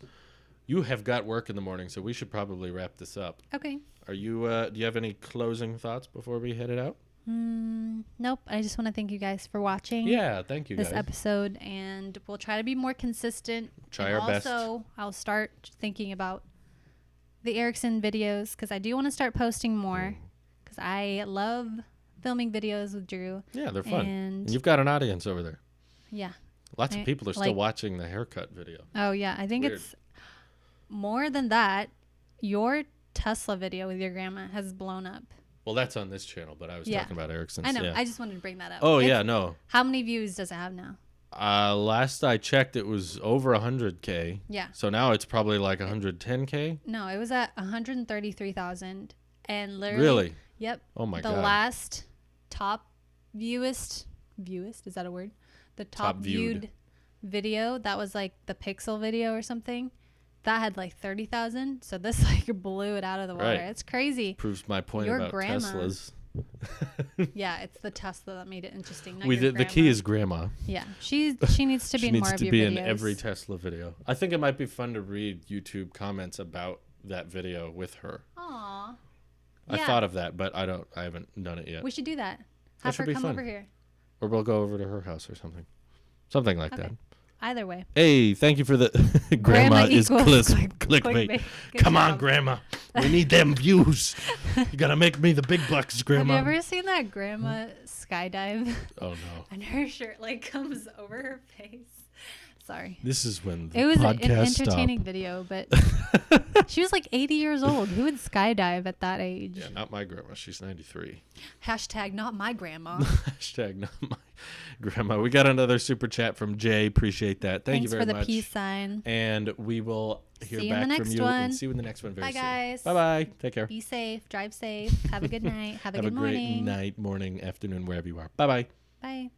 you have got work in the morning, so we should probably wrap this up. Okay. Are you? Do you have any closing thoughts before we head it out? Nope. I just want to thank you guys for watching. Yeah, thank you this guys. episode, and we'll try to be more consistent. Try and our best. Also, I'll start thinking about the Erickson videos because I do want to start posting more because I love filming videos with Drew. Yeah, they're fun. And you've got an audience over there. Yeah. Lots of people are still like- watching the haircut video. Oh yeah, I think Weird. it's more than that. Your Tesla video with your grandma has blown up. Well, that's on this channel, but I was Yeah. talking about Erickson's. I know. Yeah. I just wanted to bring that up. Oh, It's- yeah, no. How many views does it have now? Last I checked, it was over 100K. Yeah. So now it's probably like 110K. No, it was at 133,000, and literally. Really? Yep. Oh, my the God. last top viewest is that a word? The top viewed. viewed video that was like the Pixel video or something. That had like 30,000. So this like blew it out of the water. Right. It's crazy. Proves my point Your about grandma- Teslas. Yeah, it's the Tesla that made it interesting. Not We your did, the key grandma. is grandma. Yeah, she needs to be She in needs more of to your be videos. in every Tesla video. I think it might be fun to read YouTube comments about that video with her. Aw. I Yeah. thought of that, but I haven't done it yet. We should do that. That Have should her be come fun. over here. Or we'll go over to her house or something. Something like Okay. that. Either way. Hey, thank you for the grandma is equals clickbait. Good Come on, job. grandma. We need them views. You gotta make me the big bucks, grandma. Have you ever seen that grandma skydive? Oh no. And her shirt like comes over her face. Sorry. This is when the It was an podcast entertaining video, but she was like 80 years old. Who would skydive at that age? Yeah, not my grandma. She's 93. Hashtag not my grandma. Hashtag not my grandma. We got another super chat from Jay. Appreciate that. Thank you Thanks very for the much. peace sign. And we will hear See you in back the from next you one. and see you in the next one very Bye, soon. guys. Bye bye. Take care. Be safe. Drive safe. Have a good night. Have a Have good a great morning. night, morning, afternoon, wherever you are. Bye bye. Bye.